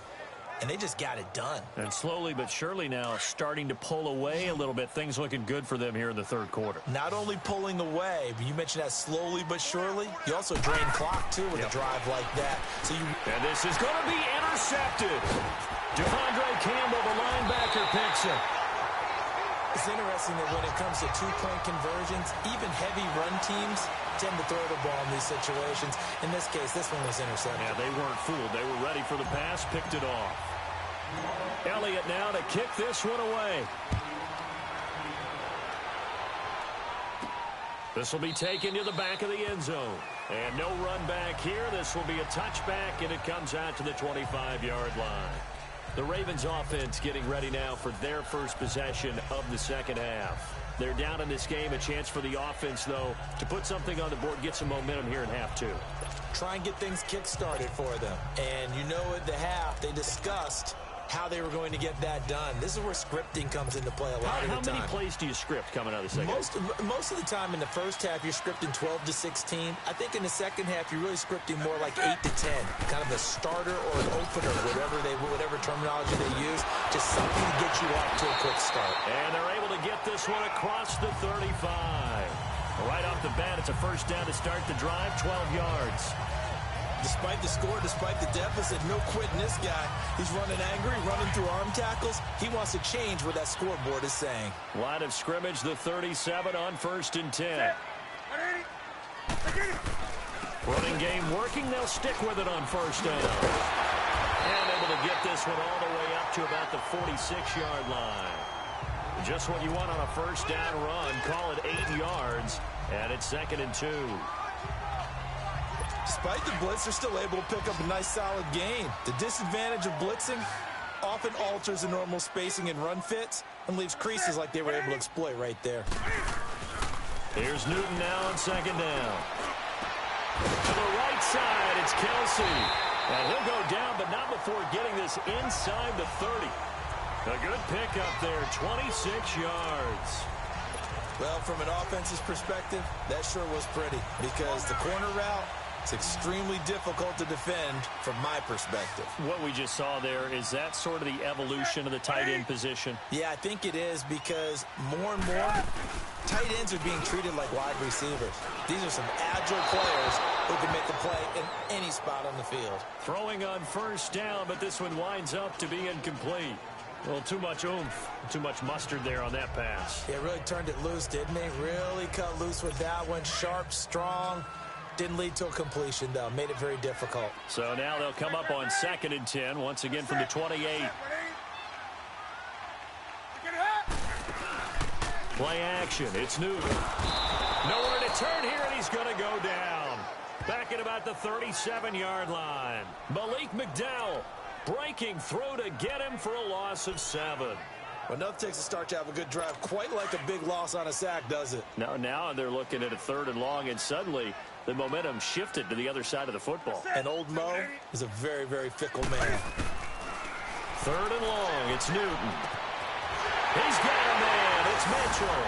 And they just got it done. And slowly but surely now starting to pull away a little bit. Things looking good for them here in the 3rd quarter. Not only pulling away, but you mentioned that slowly but surely. You also drain clock, too, with a drive like that. And this is going to be intercepted. Devondre Campbell, the linebacker, picks it. It's interesting that when it comes to two-point conversions, even heavy run teams tend to throw the ball in these situations. In this case, this one was intercepted. Yeah, they weren't fooled. They were ready for the pass, picked it off. Elliott now to kick this one away. This will be taken to the back of the end zone. And no run back here. This will be a touchback, and it comes out to the 25-yard line. The Ravens offense getting ready now for their first possession of the second half. They're down in this game. A chance for the offense, though, to put something on the board, get some momentum here in half two. Try and get things kick-started for them. And you know at the half, they discussed how they were going to get that done. This is where scripting comes into play a lot of the time. How many plays do you script coming out of the second half? Most of the time in the first half, you're scripting 12 to 16. I think in the second half, you're really scripting more like 8 to 10. Kind of a starter or an opener, whatever terminology they use, just something to get you off to a quick start. And they're able to get this one across the 35. Right off the bat, it's a first down to start the drive, 12 yards. Despite the score, despite the deficit, no quitting this guy. He's running angry, running through arm tackles. He wants to change what that scoreboard is saying. Line of scrimmage, the 37 on 1st and 10. Running game working. They'll stick with it on first down. And able to get this one all the way up to about the 46-yard line. Just what you want on a first down run. Call it 8 yards. And it's 2nd and 2. Despite the blitz, they're still able to pick up a nice, solid gain. The disadvantage of blitzing often alters the normal spacing and run fits and leaves creases like they were able to exploit right there. Here's Newton now on 2nd down. To the right side, it's Kelsey. And he'll go down, but not before getting this inside the 30. A good pickup there, 26 yards. Well, from an offensive perspective, that sure was pretty because the corner route, it's extremely difficult to defend from my perspective. What we just saw there, is that sort of the evolution of the tight end position? Yeah, I think it is because more and more tight ends are being treated like wide receivers. These are some agile players who can make a play in any spot on the field. Throwing on first down, but this one winds up to be incomplete. Well, too much oomph, too much mustard there on that pass. Yeah, really turned it loose, didn't he? Really cut loose with that one. Sharp, strong. Didn't lead to a completion, though. Made it very difficult. So now they'll come up on 2nd and 10, once again from the 28. Play action. It's Newton. Nowhere to turn here, and he's going to go down. Back at about the 37-yard line. Malik McDowell breaking through to get him for a loss of 7. Well, enough takes a start to have a good drive. Quite like a big loss on a sack, does it? Now they're looking at a 3rd and long, and suddenly the momentum shifted to the other side of the football. And old Mo is a very, very fickle man. 3rd and long, it's Newton. He's got a man, it's Mitchell.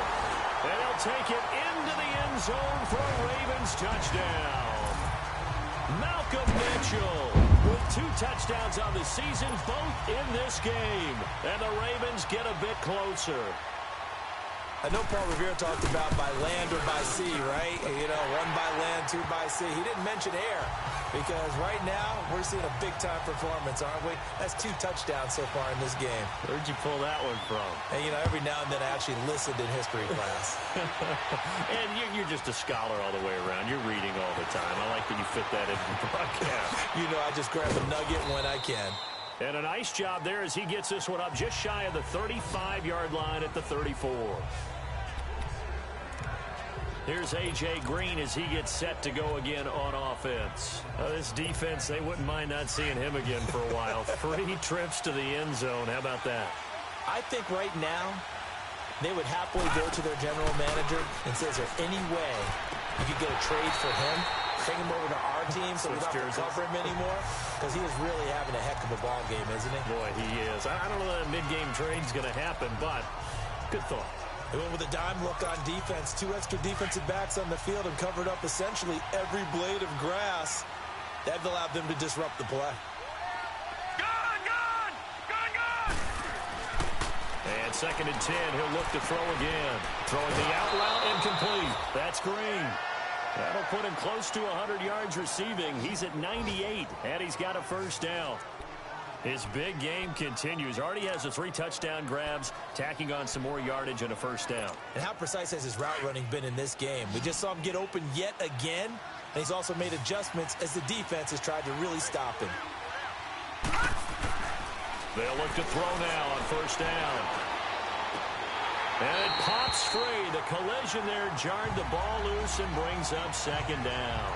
And he'll take it into the end zone for a Ravens touchdown. Malcolm Mitchell with 2 touchdowns on the season, both in this game. And the Ravens get a bit closer. I know Paul Revere talked about by land or by sea, right? You know, 1 by land, 2 by sea. He didn't mention air because right now we're seeing a big-time performance, aren't we? That's 2 touchdowns so far in this game. Where'd you pull that one from? And, you know, every now and then I actually listened in history class. And you're just a scholar all the way around. You're reading all the time. I like that you fit that into the broadcast. You know, I just grab a nugget when I can. And a nice job there as he gets this one up just shy of the 35-yard line at the 34. Here's A.J. Green as he gets set to go again on offense. This defense, they wouldn't mind not seeing him again for a while. 3 trips to the end zone. How about that? I think right now they would happily go to their general manager and say, is there any way you could get a trade for him? Bring him over to our team so we don't have to cover him anymore? Because he is really having a heck of a ball game, isn't he? Boy, he is. I don't know that a mid-game trade's going to happen, but good thought. They went with a dime look on defense. 2 extra defensive backs on the field and covered up essentially every blade of grass. That allowed them to disrupt the play. Gone! And 2nd and 10, he'll look to throw again. Throwing the out route, incomplete. That's Green. That'll put him close to 100 yards receiving. He's at 98, and he's got a first down. His big game continues. Already has the 3 touchdown grabs, tacking on some more yardage and a first down. And how precise has his route running been in this game? We just saw him get open yet again, and he's also made adjustments as the defense has tried to really stop him. They'll look to throw now on first down. And it pops free. The collision there jarred the ball loose and brings up second down.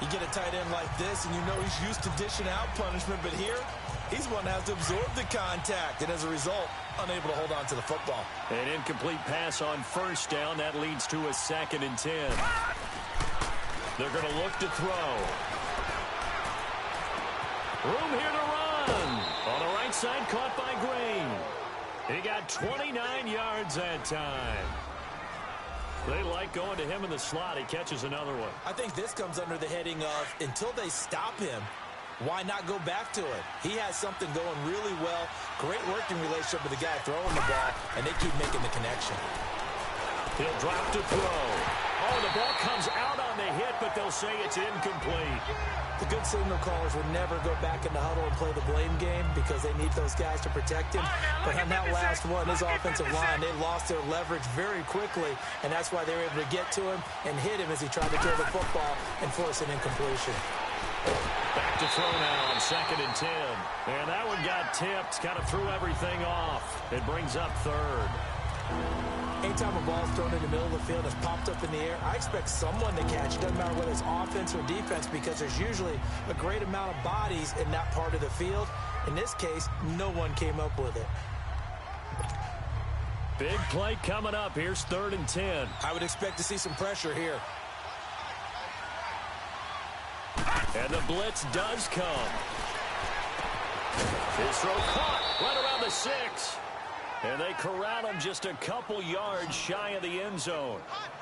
You get a tight end like this, and you know he's used to dishing out punishment, but here, he's one that has to absorb the contact, and as a result, unable to hold on to the football. An incomplete pass on first down. That leads to a 2nd and 10. They're going to look to throw. Room here to run. On the right side, caught by Green. He got 29 yards that time. They like going to him in the slot. He catches another one. I think this comes under the heading of, until they stop him, why not go back to it? He has something going really well. Great working relationship with the guy throwing the ball, and they keep making the connection. He'll drop to throw. Oh, the ball comes out on the hit, but they'll say it's incomplete. The good signal callers would never go back in the huddle and play the blame game because they need those guys to protect him. But on that last one, his offensive line, they lost their leverage very quickly, and that's why they were able to get to him and hit him as he tried to throw the football and force an incompletion. Back to throw now on 2nd and 10. And that one got tipped, kind of threw everything off. It brings up 3rd. Anytime a ball's thrown in the middle of the field and it's popped up in the air, I expect someone to catch it. Doesn't matter whether it's offense or defense, because there's usually a great amount of bodies in that part of the field. In this case, no one came up with it. Big play coming up. Here's 3rd and 10. I would expect to see some pressure here. And the blitz does come. His throw caught right around the 6. And they corral him just a couple yards shy of the end zone.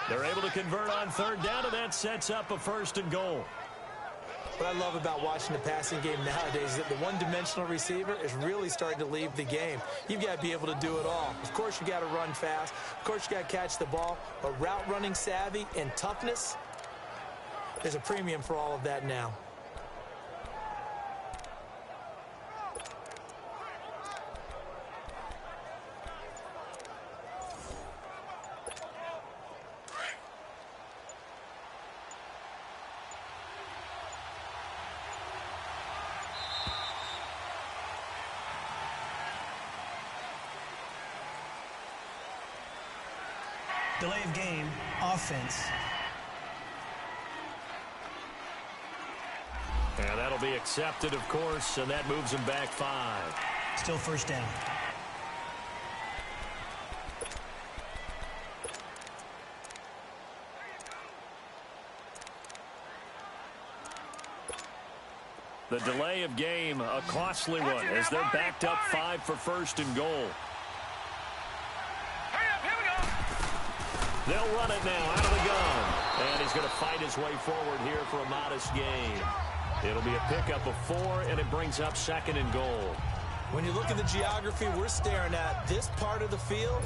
They're able to convert on 3rd down, and that sets up a 1st and goal. What I love about watching the passing game nowadays is that the one-dimensional receiver is really starting to leave the game. You've got to be able to do it all. Of course, you got to run fast. Of course, you got to catch the ball. But route running savvy and toughness, there's a premium for all of that now. Delay of game, offense. And that'll be accepted, of course, and that moves him back 5. Still first down. The delay of game, a costly one, as they're backed up 5 for 1st and goal. They'll run it now out of the gun. And he's going to fight his way forward here for a modest gain. It'll be a pickup of 4, and it brings up 2nd and goal. When you look at the geography we're staring at, this part of the field,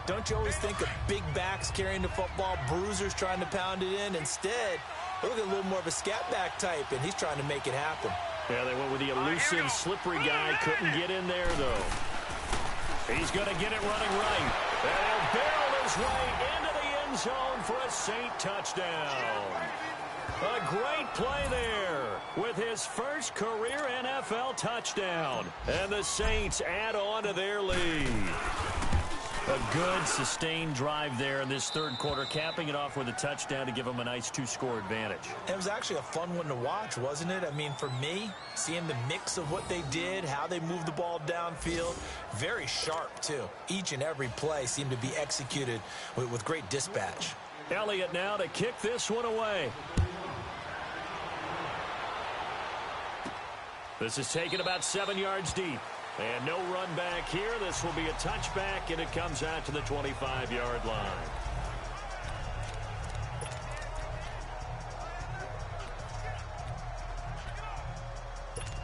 don't you always think of big backs carrying the football, bruisers trying to pound it in? Instead, look at a little more of a scat back type, and he's trying to make it happen. Yeah, they went with the elusive, slippery guy. Couldn't get in there, though. He's going to get it running right. And he'll barrel his way into the end zone for a Saint touchdown. A great play there with his first career NFL touchdown. And the Saints add on to their lead. A good, sustained drive there in this 3rd quarter, capping it off with a touchdown to give them a nice 2-score advantage. It was actually a fun one to watch, wasn't it? I mean, for me, seeing the mix of what they did, how they moved the ball downfield, very sharp, too. Each and every play seemed to be executed with great dispatch. Elliott now to kick this one away. This is taken about 7 yards deep. And no run back here. This will be a touchback, and it comes out to the 25-yard line.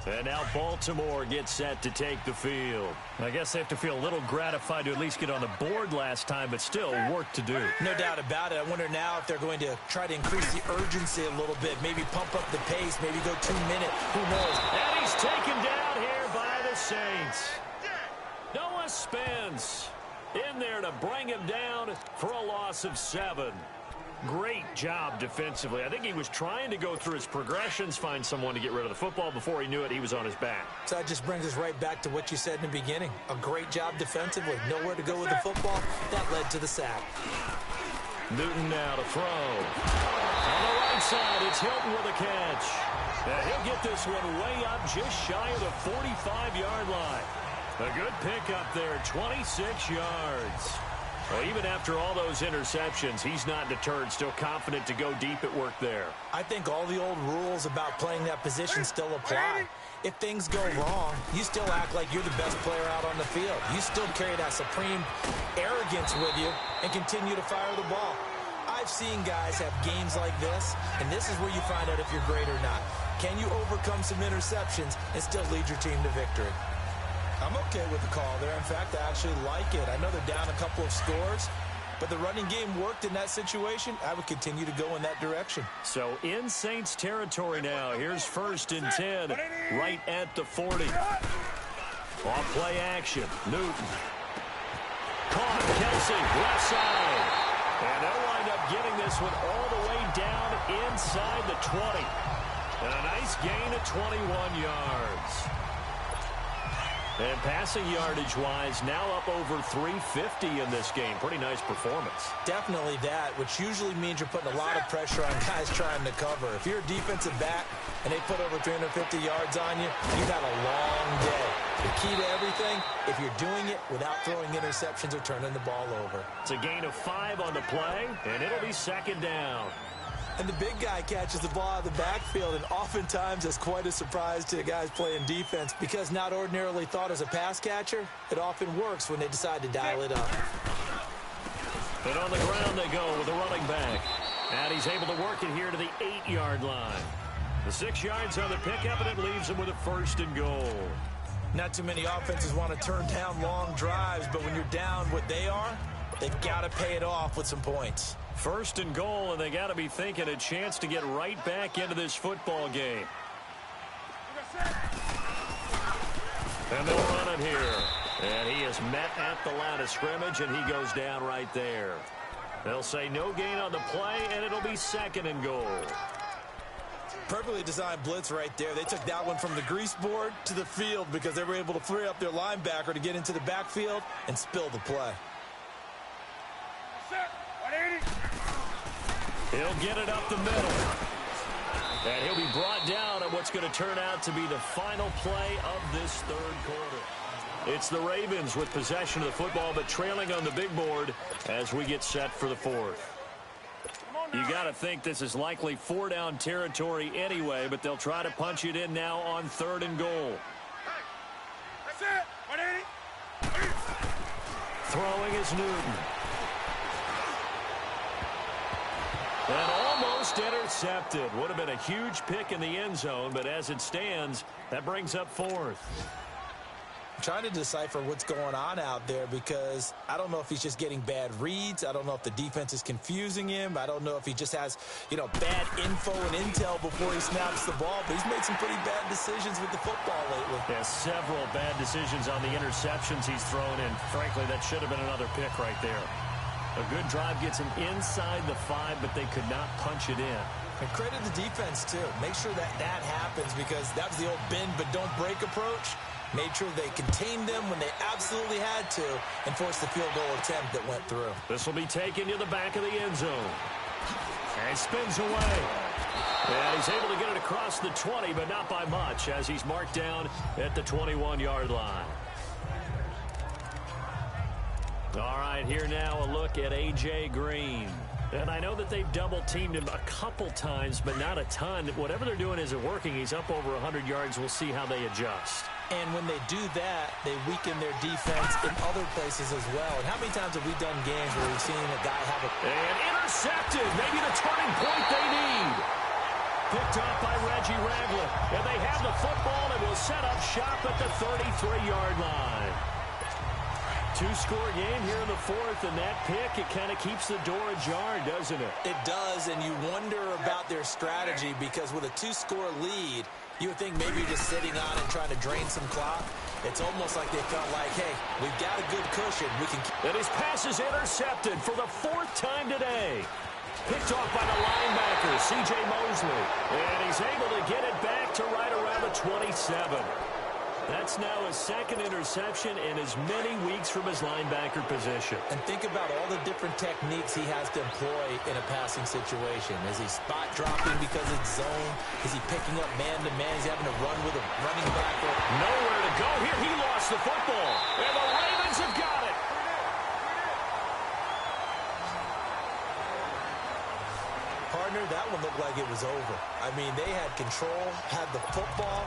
And now Baltimore gets set to take the field. I guess they have to feel a little gratified to at least get on the board last time, but still work to do. No doubt about it. I wonder now if they're going to try to increase the urgency a little bit, maybe pump up the pace, maybe go 2 minutes. Who knows? And he's taken down here spins. In there to bring him down for a loss of 7. Great job defensively. I think he was trying to go through his progressions, find someone to get rid of the football. Before he knew it, he was on his back. So that just brings us right back to what you said in the beginning. A great job defensively. Nowhere to go with the football. That led to the sack. Newton now to throw. On the right side, it's Hilton with a catch. And he'll get this one way up just shy of the 45-yard line. A good pickup there, 26 yards. Well, even after all those interceptions, he's not deterred, still confident to go deep at work there. I think all the old rules about playing that position still apply. If things go wrong, you still act like you're the best player out on the field. You still carry that supreme arrogance with you and continue to fire the ball. I've seen guys have games like this, and this is where you find out if you're great or not. Can you overcome some interceptions and still lead your team to victory? I'm okay with the call there. In fact, I actually like it. I know they're down a couple of scores, but the running game worked in that situation. I would continue to go in that direction. So in Saints territory now. Here's 1st and 10 right at the 40. Off play action. Newton. Caught. Kelsey, left side. And they'll wind up getting this one all the way down inside the 20. And a nice gain of 21 yards. And passing yardage-wise, now up over 350 in this game. Pretty nice performance. Definitely that, which usually means you're putting a lot of pressure on guys trying to cover. If you're a defensive back and they put over 350 yards on you, you've had a long day. The key to everything, if you're doing it without throwing interceptions or turning the ball over. It's a gain of 5 on the play, and it'll be 2nd down. And the big guy catches the ball out of the backfield, and oftentimes that's quite a surprise to the guys playing defense because not ordinarily thought as a pass catcher, it often works when they decide to dial it up. And on the ground they go with the running back. And he's able to work it here to the 8-yard line. The 6 yards on the pickup, and it leaves him with a 1st and goal. Not too many offenses want to turn down long drives, but when you're down what they are, they've got to pay it off with some points. 1st and goal, and they got to be thinking a chance to get right back into this football game. And they'll run it here. And he is met at the line of scrimmage, and he goes down right there. They'll say no gain on the play, and it'll be 2nd and goal. Perfectly designed blitz right there. They took that one from the grease board to the field because they were able to free up their linebacker to get into the backfield and spill the play. He'll get it up the middle. And he'll be brought down on what's going to turn out to be the final play of this 3rd quarter. It's the Ravens with possession of the football, but trailing on the big board as we get set for the 4th. You got to think this is likely 4-down territory anyway, but they'll try to punch it in now on 3rd and goal. That's it. 180. Throwing is Newton. And almost intercepted. Would have been a huge pick in the end zone, but as it stands, that brings up 4th. I'm trying to decipher what's going on out there because I don't know if he's just getting bad reads. I don't know if the defense is confusing him. I don't know if he just has, bad info and intel before he snaps the ball, but he's made some pretty bad decisions with the football lately. Yeah, several bad decisions on the interceptions he's thrown in. Frankly, that should have been another pick right there. A good drive gets him inside the 5, but they could not punch it in. And credit the defense, too. Make sure that happens because that was the old bend but don't break approach. Made sure they contained them when they absolutely had to and forced the field goal attempt that went through. This will be taken to the back of the end zone. And spins away. And he's able to get it across the 20, but not by much as he's marked down at the 21-yard line. All right, here now a look at A.J. Green. And I know that they've double-teamed him a couple times, but not a ton. Whatever they're doing isn't working. He's up over 100 yards. We'll see how they adjust. And when they do that, they weaken their defense in other places as well. And how many times have we done games where we've seen a guy have a... And intercepted. Maybe the turning point they need. Picked up by Reggie Ragland. And they have the football and will set up shop at the 33-yard line. 2-score game here in the 4th, and that pick, it kind of keeps the door ajar, doesn't it? It does, and you wonder about their strategy because with a 2-score lead, you would think maybe you're just sitting on it trying to drain some clock. It's almost like they felt like, hey, we've got a good cushion. We can. And his pass is intercepted for the 4th time today. Picked off by the linebacker, C.J. Mosley. And he's able to get it back to right around the 27. That's now his 2nd interception in as many weeks from his linebacker position. And think about all the different techniques he has to employ in a passing situation. Is he spot dropping because it's zone? Is he picking up man-to-man? He's having to run with a running back. Nowhere to go here. He lost the football. And the Ravens have got it. Partner, that one looked like it was over. I mean, they had control, had the football,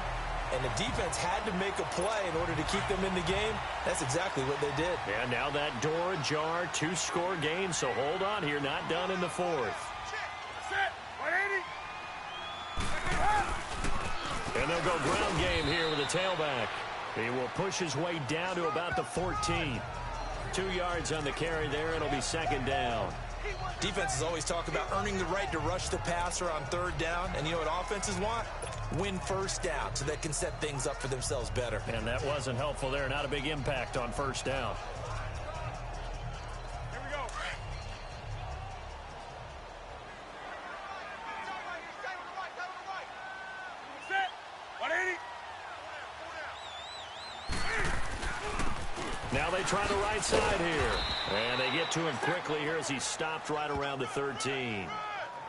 and the defense had to make a play in order to keep them in the game. That's exactly what they did. And now that door ajar, 2-score game, so hold on here, not done in the 4th. And they'll go ground game here with the tailback. He will push his way down to about the 14. 2 yards on the carry there. It'll be 2nd down. Defenses always talk about earning the right to rush the passer on 3rd down. And you know what offenses want? Win 1st down so they can set things up for themselves better. And that wasn't helpful there. Not a big impact on 1st down. Here we go. Set. 180. Now they try the right side here. And they get to him quickly here as he stopped right around the 13.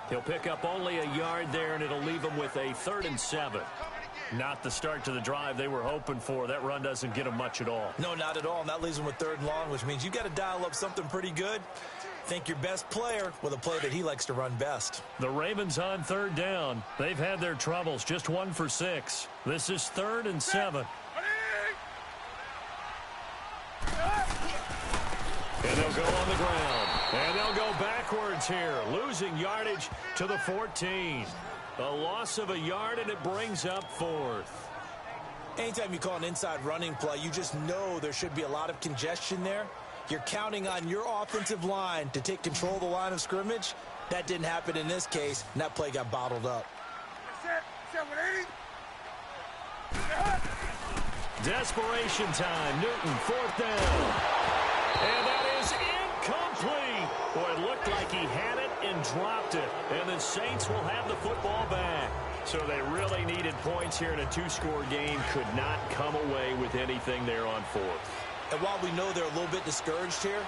He'll pick up only a yard there, and it'll leave him with a 3rd and 7. Not the start to the drive they were hoping for. That run doesn't get them much at all. No, not at all. And that leaves them with 3rd and long, which means you've got to dial up something pretty good. Think your best player with a play that he likes to run best. The Ravens on 3rd down. They've had their troubles. Just 1 for 6. This is 3rd and 7. And they'll go on the ground. And they'll go backwards here, losing yardage to the 14. A loss of a yard, and it brings up 4th. Anytime you call an inside running play, you just know there should be a lot of congestion there. You're counting on your offensive line to take control of the line of scrimmage. That didn't happen in this case, and that play got bottled up. Desperation time. Newton, 4th down. And that is incomplete. Boy, it looked like he had it and dropped it. And the Saints will have the football back. So they really needed points here in a 2-score game. Could not come away with anything there on 4th. And while we know they're a little bit discouraged here,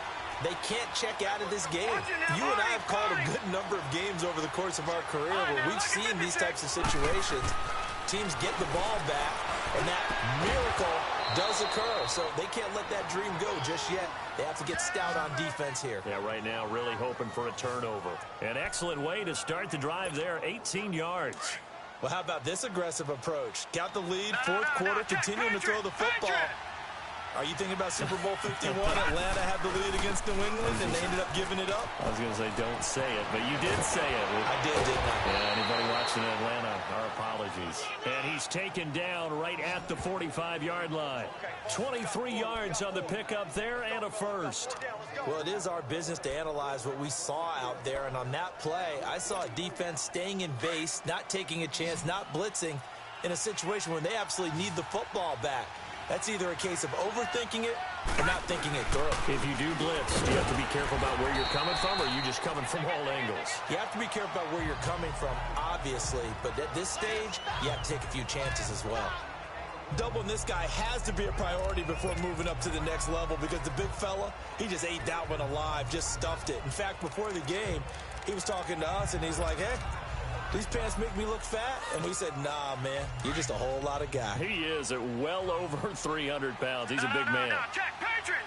they can't check out of this game. You and I have called a good number of games over the course of our career where we've seen these types of situations. Teams get the ball back, and that miracle does occur. So they can't let that dream go just yet. They have to get stout on defense here. Yeah, right now really hoping for a turnover. An excellent way to start the drive there, 18 yards. Well, how about this aggressive approach? Got the lead, 4th quarter, continuing to throw the football. Are you thinking about Super Bowl 51? Atlanta had the lead against New England, and they ended up giving it up? I was going to say don't say it, but you did say it. I did, didn't I? Yeah, anybody watching Atlanta, our apologies. And he's taken down right at the 45-yard line. 23 yards on the pickup there and a 1st. Well, it is our business to analyze what we saw out there, and on that play, I saw a defense staying in base, not taking a chance, not blitzing, in a situation where they absolutely need the football back. That's either a case of overthinking it or not thinking it through. If you do blitz, do you have to be careful about where you're coming from, or are you just coming from all angles? You have to be careful about where you're coming from, obviously, but at this stage, you have to take a few chances as well. Doubling this guy has to be a priority before moving up to the next level, because the big fella, he just ate that one alive, just stuffed it. In fact, before the game, he was talking to us, and he's like, hey, these pants make me look fat? And we said, nah, man, you're just a whole lot of guy. He is at well over 300 pounds. He's a big man. Check, Patriot!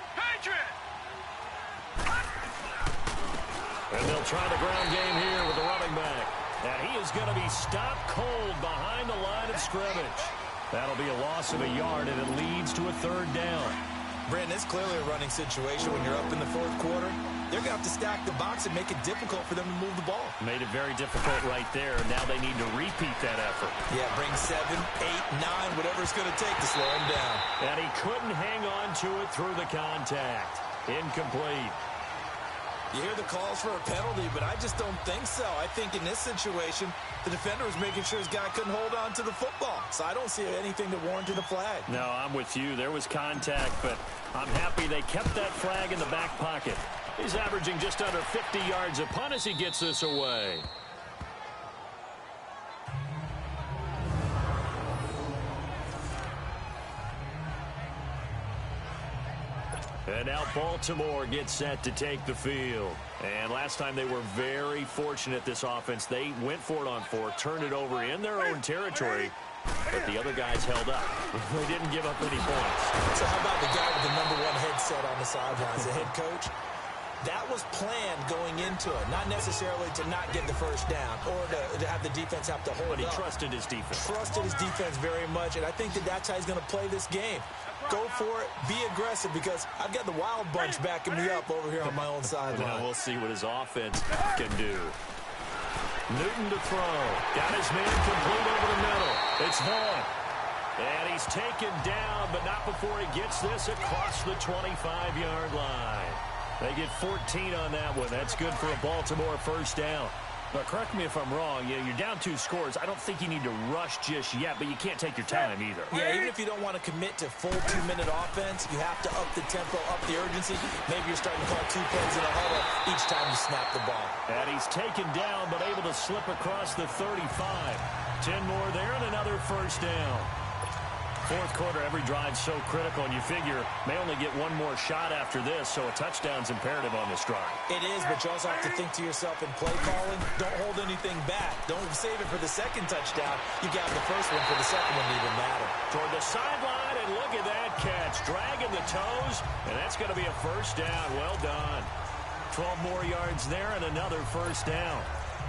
And they'll try the ground game here with the running back. And he is going to be stopped cold behind the line of scrimmage. That'll be a loss of a yard, and it leads to a 3rd down. Brandon, it's clearly a running situation when you're up in the 4th quarter. They're going to have to stack the box and make it difficult for them to move the ball. Made it very difficult right there. Now they need to repeat that effort. Yeah, bring 7, 8, 9, whatever it's going to take to slow him down. And he couldn't hang on to it through the contact. Incomplete. You hear the calls for a penalty, but I just don't think so. I think in this situation, the defender was making sure his guy couldn't hold on to the football. So I don't see anything that warranted a flag. No, I'm with you. There was contact, but I'm happy they kept that flag in the back pocket. He's averaging just under 50 yards a punt as he gets this away. And now Baltimore gets set to take the field. And last time they were very fortunate, this offense. They went for it on 4, turned it over in their own territory, but the other guys held up. They didn't give up any points. So how about the guy with the #1 headset on the sidelines, the head coach? That was planned going into it, not necessarily to not get the first down or to have the defense have to hold But he up. trusted his defense. Trusted his defense very much, and I think that's how he's going to play this game. Go for it, be aggressive, because I've got the wild bunch backing me up over here on my own sideline. Now we'll see what his offense can do. Newton to throw. Got his man complete over the middle. It's Vaughn. And he's taken down, but not before he gets this across the 25-yard line. They get 14 on that one. That's good for a Baltimore first down. But correct me if I'm wrong. You're down 2 scores. I don't think you need to rush just yet, but you can't take your time either. Yeah, even if you don't want to commit to full 2-minute offense, you have to up the tempo, up the urgency. Maybe you're starting to call 2 plays in a huddle each time you snap the ball. And he's taken down, but able to slip across the 35. 10 more there and another first down. Fourth quarter, every drive's so critical, and you figure may only get one more shot after this, so a touchdown's imperative on this drive. It is, but you also have to think to yourself in play calling, don't hold anything back. Don't save it for the second touchdown. You got the first one for the second one to even matter. Toward the sideline, and look at that catch. Dragging the toes, and that's going to be a first down. Well done. 12 more yards there and another first down.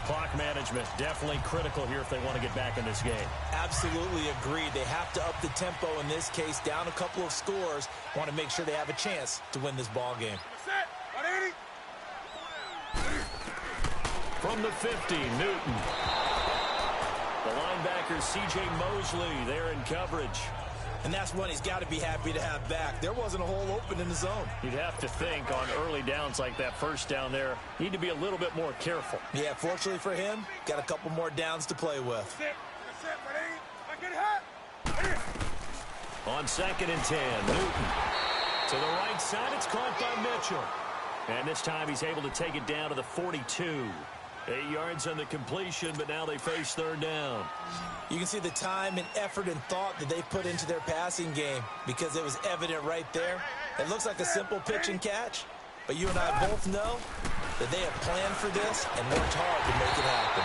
Clock management definitely critical here if they want to get back in this game. Absolutely agreed. They have to up the tempo in this case, down a couple of scores. Want to make sure they have a chance to win this ball game. From the 50, Newton. The linebacker, C.J. Mosley, there in coverage. And that's one he's got to be happy to have back. There wasn't a hole open in the zone. You'd have to think on early downs like that first down there, need to be a little bit more careful. Yeah, fortunately for him, got a couple more downs to play with. On 2nd and 10, Newton. To the right side, it's caught by Mitchell. And this time he's able to take it down to the 42. 8 yards on the completion, but now they face third down. You can see the time and effort and thought that they put into their passing game because it was evident right there. It looks like a simple pitch and catch, but you and I both know that they have planned for this and worked hard to make it happen.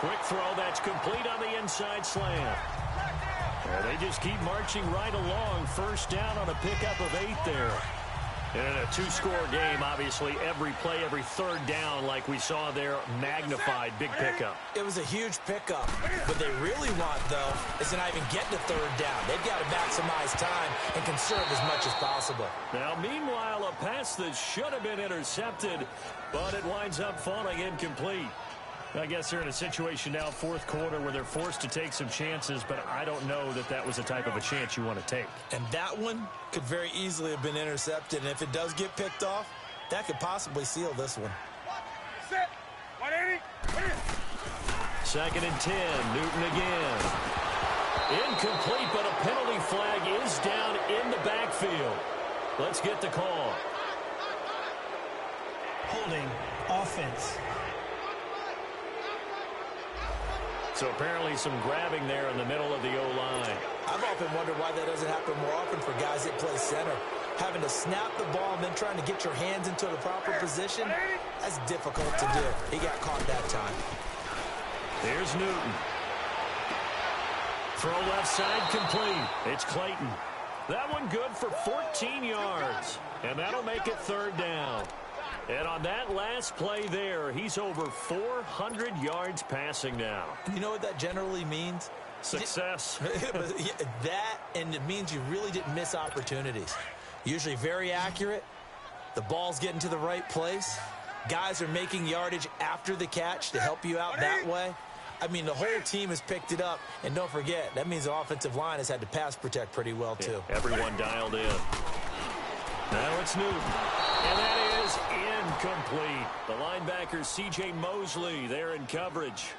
Quick throw, that's complete on the inside slant. Well, they just keep marching right along. First down on a pickup of 8 there. And in a 2-score game, obviously, every play, every third down, like we saw there, magnified, big pickup. It was a huge pickup. What they really want, though, is to not even get to third down. They've got to maximize time and conserve as much as possible. Now, meanwhile, a pass that should have been intercepted, but it winds up falling incomplete. I guess they're in a situation now, fourth quarter, where they're forced to take some chances, but I don't know that that was the type of a chance you want to take. And that one could very easily have been intercepted, and if it does get picked off, that could possibly seal this one. 2nd and 10, Newton again. Incomplete, but a penalty flag is down in the backfield. Let's get the call. Holding offense. So apparently some grabbing there in the middle of the O-line. I've often wondered why that doesn't happen more often for guys that play center. Having to snap the ball and then trying to get your hands into the proper position, that's difficult to do. He got caught that time. Here's Newton. Throw left side complete. It's Clayton. That one good for 14 yards. And that'll make it third down. And on that last play there, he's over 400 yards passing now. You know what that generally means? Success. That, and it means you really didn't miss opportunities. Usually very accurate. The ball's getting to the right place. Guys are making yardage after the catch to help you out that way. I mean, the whole team has picked it up. And don't forget, that means the offensive line has had to pass protect pretty well, too. Yeah, everyone dialed in. Now it's Newton. And that is is incomplete. The linebacker, C.J. Mosley, there in coverage.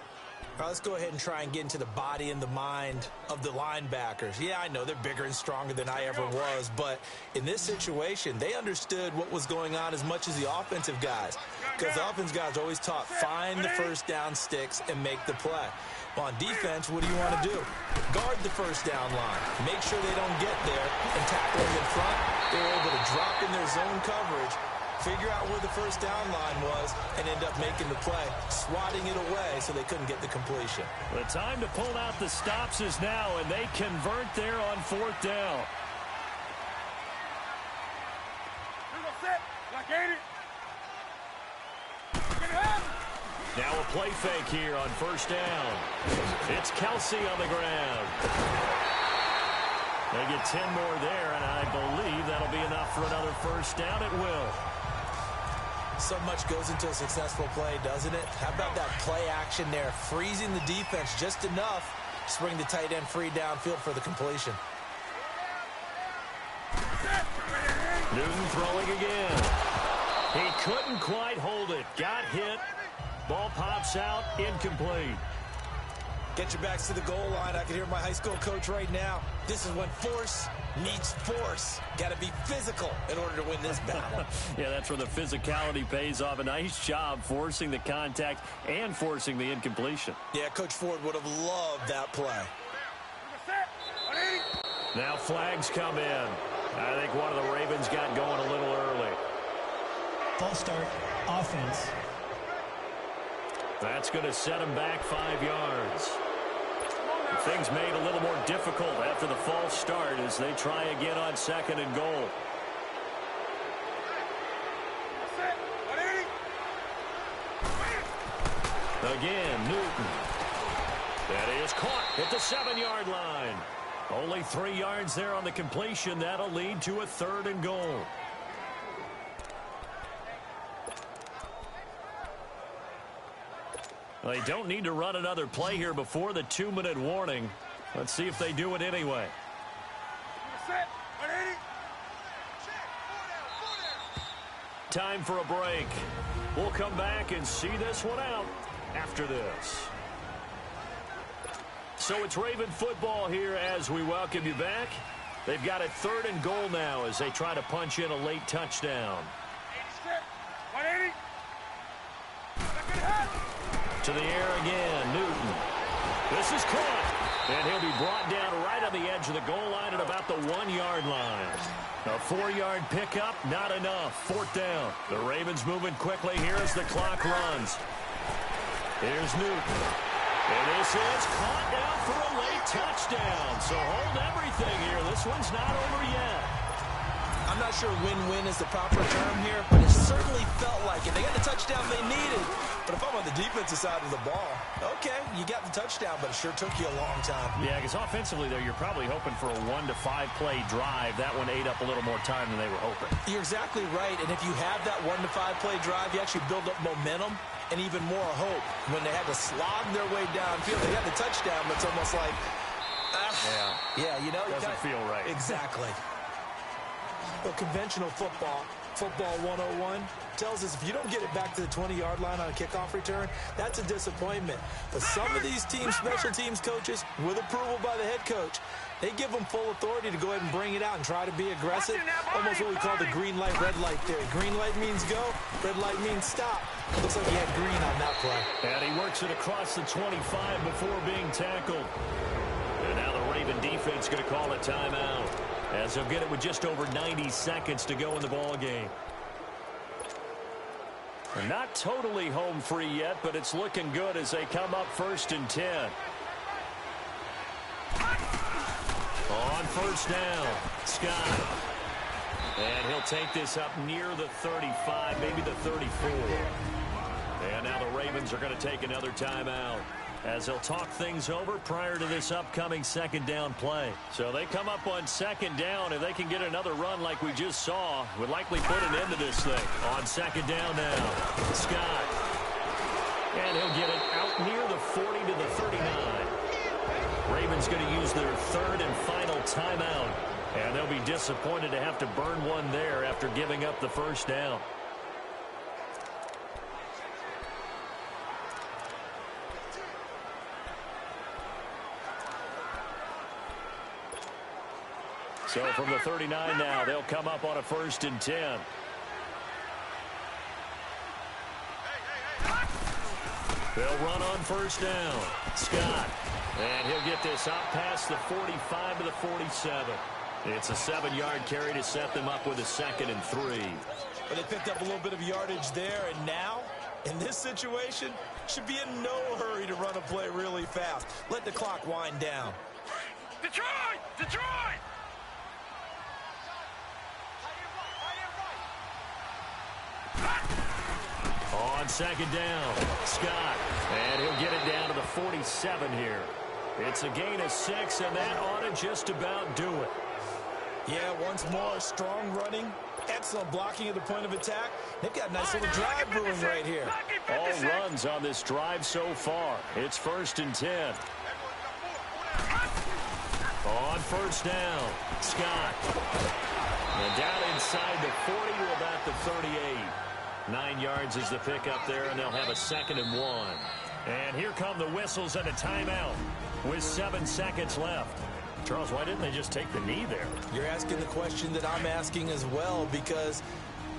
All right, let's go ahead and try and get into the body and the mind of the linebackers. Yeah, I know they're bigger and stronger than I ever was, but in this situation, they understood what was going on as much as the offensive guys. Because the offensive guys are always taught, find the first down sticks and make the play. Well, on defense, what do you want to do? Guard the first down line. Make sure they don't get there and tackle them in front. They were able to drop in their zone coverage, figure out where the first down line was, and end up making the play, swatting it away so they couldn't get the completion. The time to pull out the stops is now, and they convert there on fourth down. Now a play fake here on first down. It's Kelsey on the ground. They get 10 more there, and I believe that'll be enough for another first down. It will. So much goes into a successful play, doesn't it? How about that play action there, freezing the defense just enough to bring the tight end free downfield for the completion. Newton throwing again. He couldn't quite hold it. Got hit. Ball pops out. Incomplete. Get your backs to the goal line. I can hear my high school coach right now. This is when force meets force. Got to be physical in order to win this battle. Yeah, that's where the physicality pays off. A nice job forcing the contact and forcing the incompletion. Yeah, Coach Ford would have loved that play. Now flags come in. I think one of the Ravens got going a little early. False start, offense. That's going to set him back 5 yards. Things made a little more difficult after the false start as they try again on second and goal. Again, Newton. That is caught at the 7-yard line. Only 3 yards there on the completion. That'll lead to a third and goal. They don't need to run another play here before the 2-minute warning. Let's see if they do it anyway. Time for a break. We'll come back and see this one out after this. So it's Raven football here as we welcome you back. They've got a third and goal now as they try to punch in a late touchdown. To the air again, Newton. This is caught, and he'll be brought down right on the edge of the goal line at about the 1-yard line. A 4-yard pickup, not enough. Fourth down. The Ravens moving quickly here as the clock runs. Here's Newton. And this is caught now for a late touchdown. So hold everything here. This one's not over yet. I'm not sure win-win is the proper term here, but it certainly felt like it. They got the touchdown they needed. But if I'm on the defensive side of the ball, okay, you got the touchdown, but it sure took you a long time. Yeah, because offensively, though, you're probably hoping for a 1 to 5 play drive. That one ate up a little more time than they were hoping. You're exactly right. And if you have that 1 to 5 play drive, you actually build up momentum and even more hope. When they had to slog their way downfield, they got the touchdown, but it's almost like, yeah, you know, doesn't feel right. Exactly. But conventional football 101, tells us if you don't get it back to the 20-yard line on a kickoff return, that's a disappointment. But some of these teams, special teams coaches, with approval by the head coach, they give them full authority to go ahead and bring it out and try to be aggressive. Almost what we call the green light, red light theory. Green light means go, red light means stop. Looks like he had green on that play. And he works it across the 25 before being tackled. And now the Raven defense going to call a timeout, as they'll get it with just over 90 seconds to go in the ball game. They're not totally home free yet, but it's looking good as they come up 1st and 10. On first down, Scott. And he'll take this up near the 35, maybe the 34. And now the Ravens are going to take another timeout, as they'll talk things over prior to this upcoming second down play. So they come up on second down. If they can get another run like we just saw, would likely put an end to this thing. On second down now, Scott. And he'll get it out near the 40 to the 39. Ravens going to use their third and final timeout. And they'll be disappointed to have to burn one there after giving up the first down. So from the 39 now, they'll come up on a 1st and 10. They'll run on 1st down. Scott. And he'll get this out past the 45 to the 47. It's a 7-yard carry to set them up with a 2nd and 3. But they picked up a little bit of yardage there, and now, in this situation, should be in no hurry to run a play really fast. Let the clock wind down. Detroit! Detroit! On 2nd down, Scott. And he'll get it down to the 47 here. It's a gain of 6, and that ought to just about do it. Yeah, once more, strong running, excellent blocking at the point of attack. They've got a nice little drive brewing right here. All runs on this drive so far. It's 1st and 10. On 1st down, Scott. And down inside the 40 to about the 38. 9 yards is the pickup there, and they'll have a 2nd and 1. And here come the whistles and a timeout with 7 seconds left. Charles, why didn't they just take the knee there? You're asking the question that I'm asking as well, because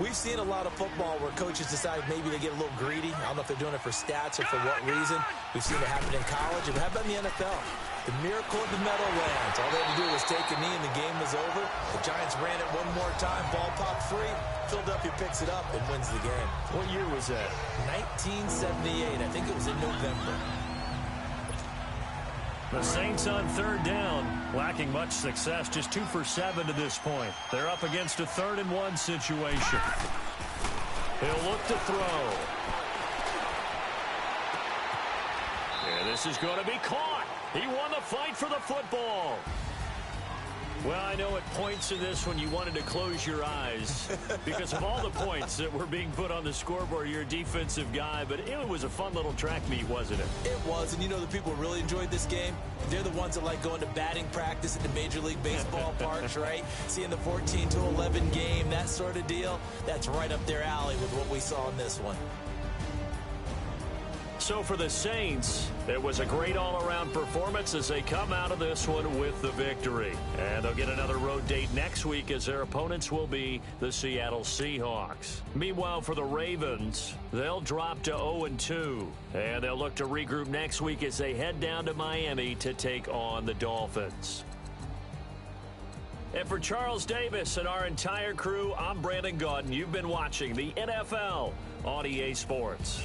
we've seen a lot of football where coaches decide maybe they get a little greedy. I don't know if they're doing it for stats or for what reason. We've seen it happen in college. And how about in the NFL? The miracle of the Meadowlands. All they had to do was take a knee and the game was over. The Giants ran it one more time. Ball popped free. Philadelphia picks it up and wins the game. What year was that? 1978. I think it was in November. The Saints on 3rd down, lacking much success, just 2 for 7 to this point. They're up against a 3rd and 1 situation. He'll look to throw. Yeah, this is going to be caught. He won the fight for the football. Well, I know at points in this when you wanted to close your eyes because of all the points that were being put on the scoreboard. You're a defensive guy, but it was a fun little track meet, wasn't it? It was, and you know the people who really enjoyed this game? They're the ones that like going to batting practice at the Major League Baseball parks, right? Seeing the 14-11 game, that sort of deal. That's right up their alley with what we saw in this one. So for the Saints, it was a great all-around performance as they come out of this one with the victory. And they'll get another road date next week as their opponents will be the Seattle Seahawks. Meanwhile, for the Ravens, they'll drop to 0-2. And they'll look to regroup next week as they head down to Miami to take on the Dolphins. And for Charles Davis and our entire crew, I'm Brandon Gaudin. You've been watching the NFL on EA Sports.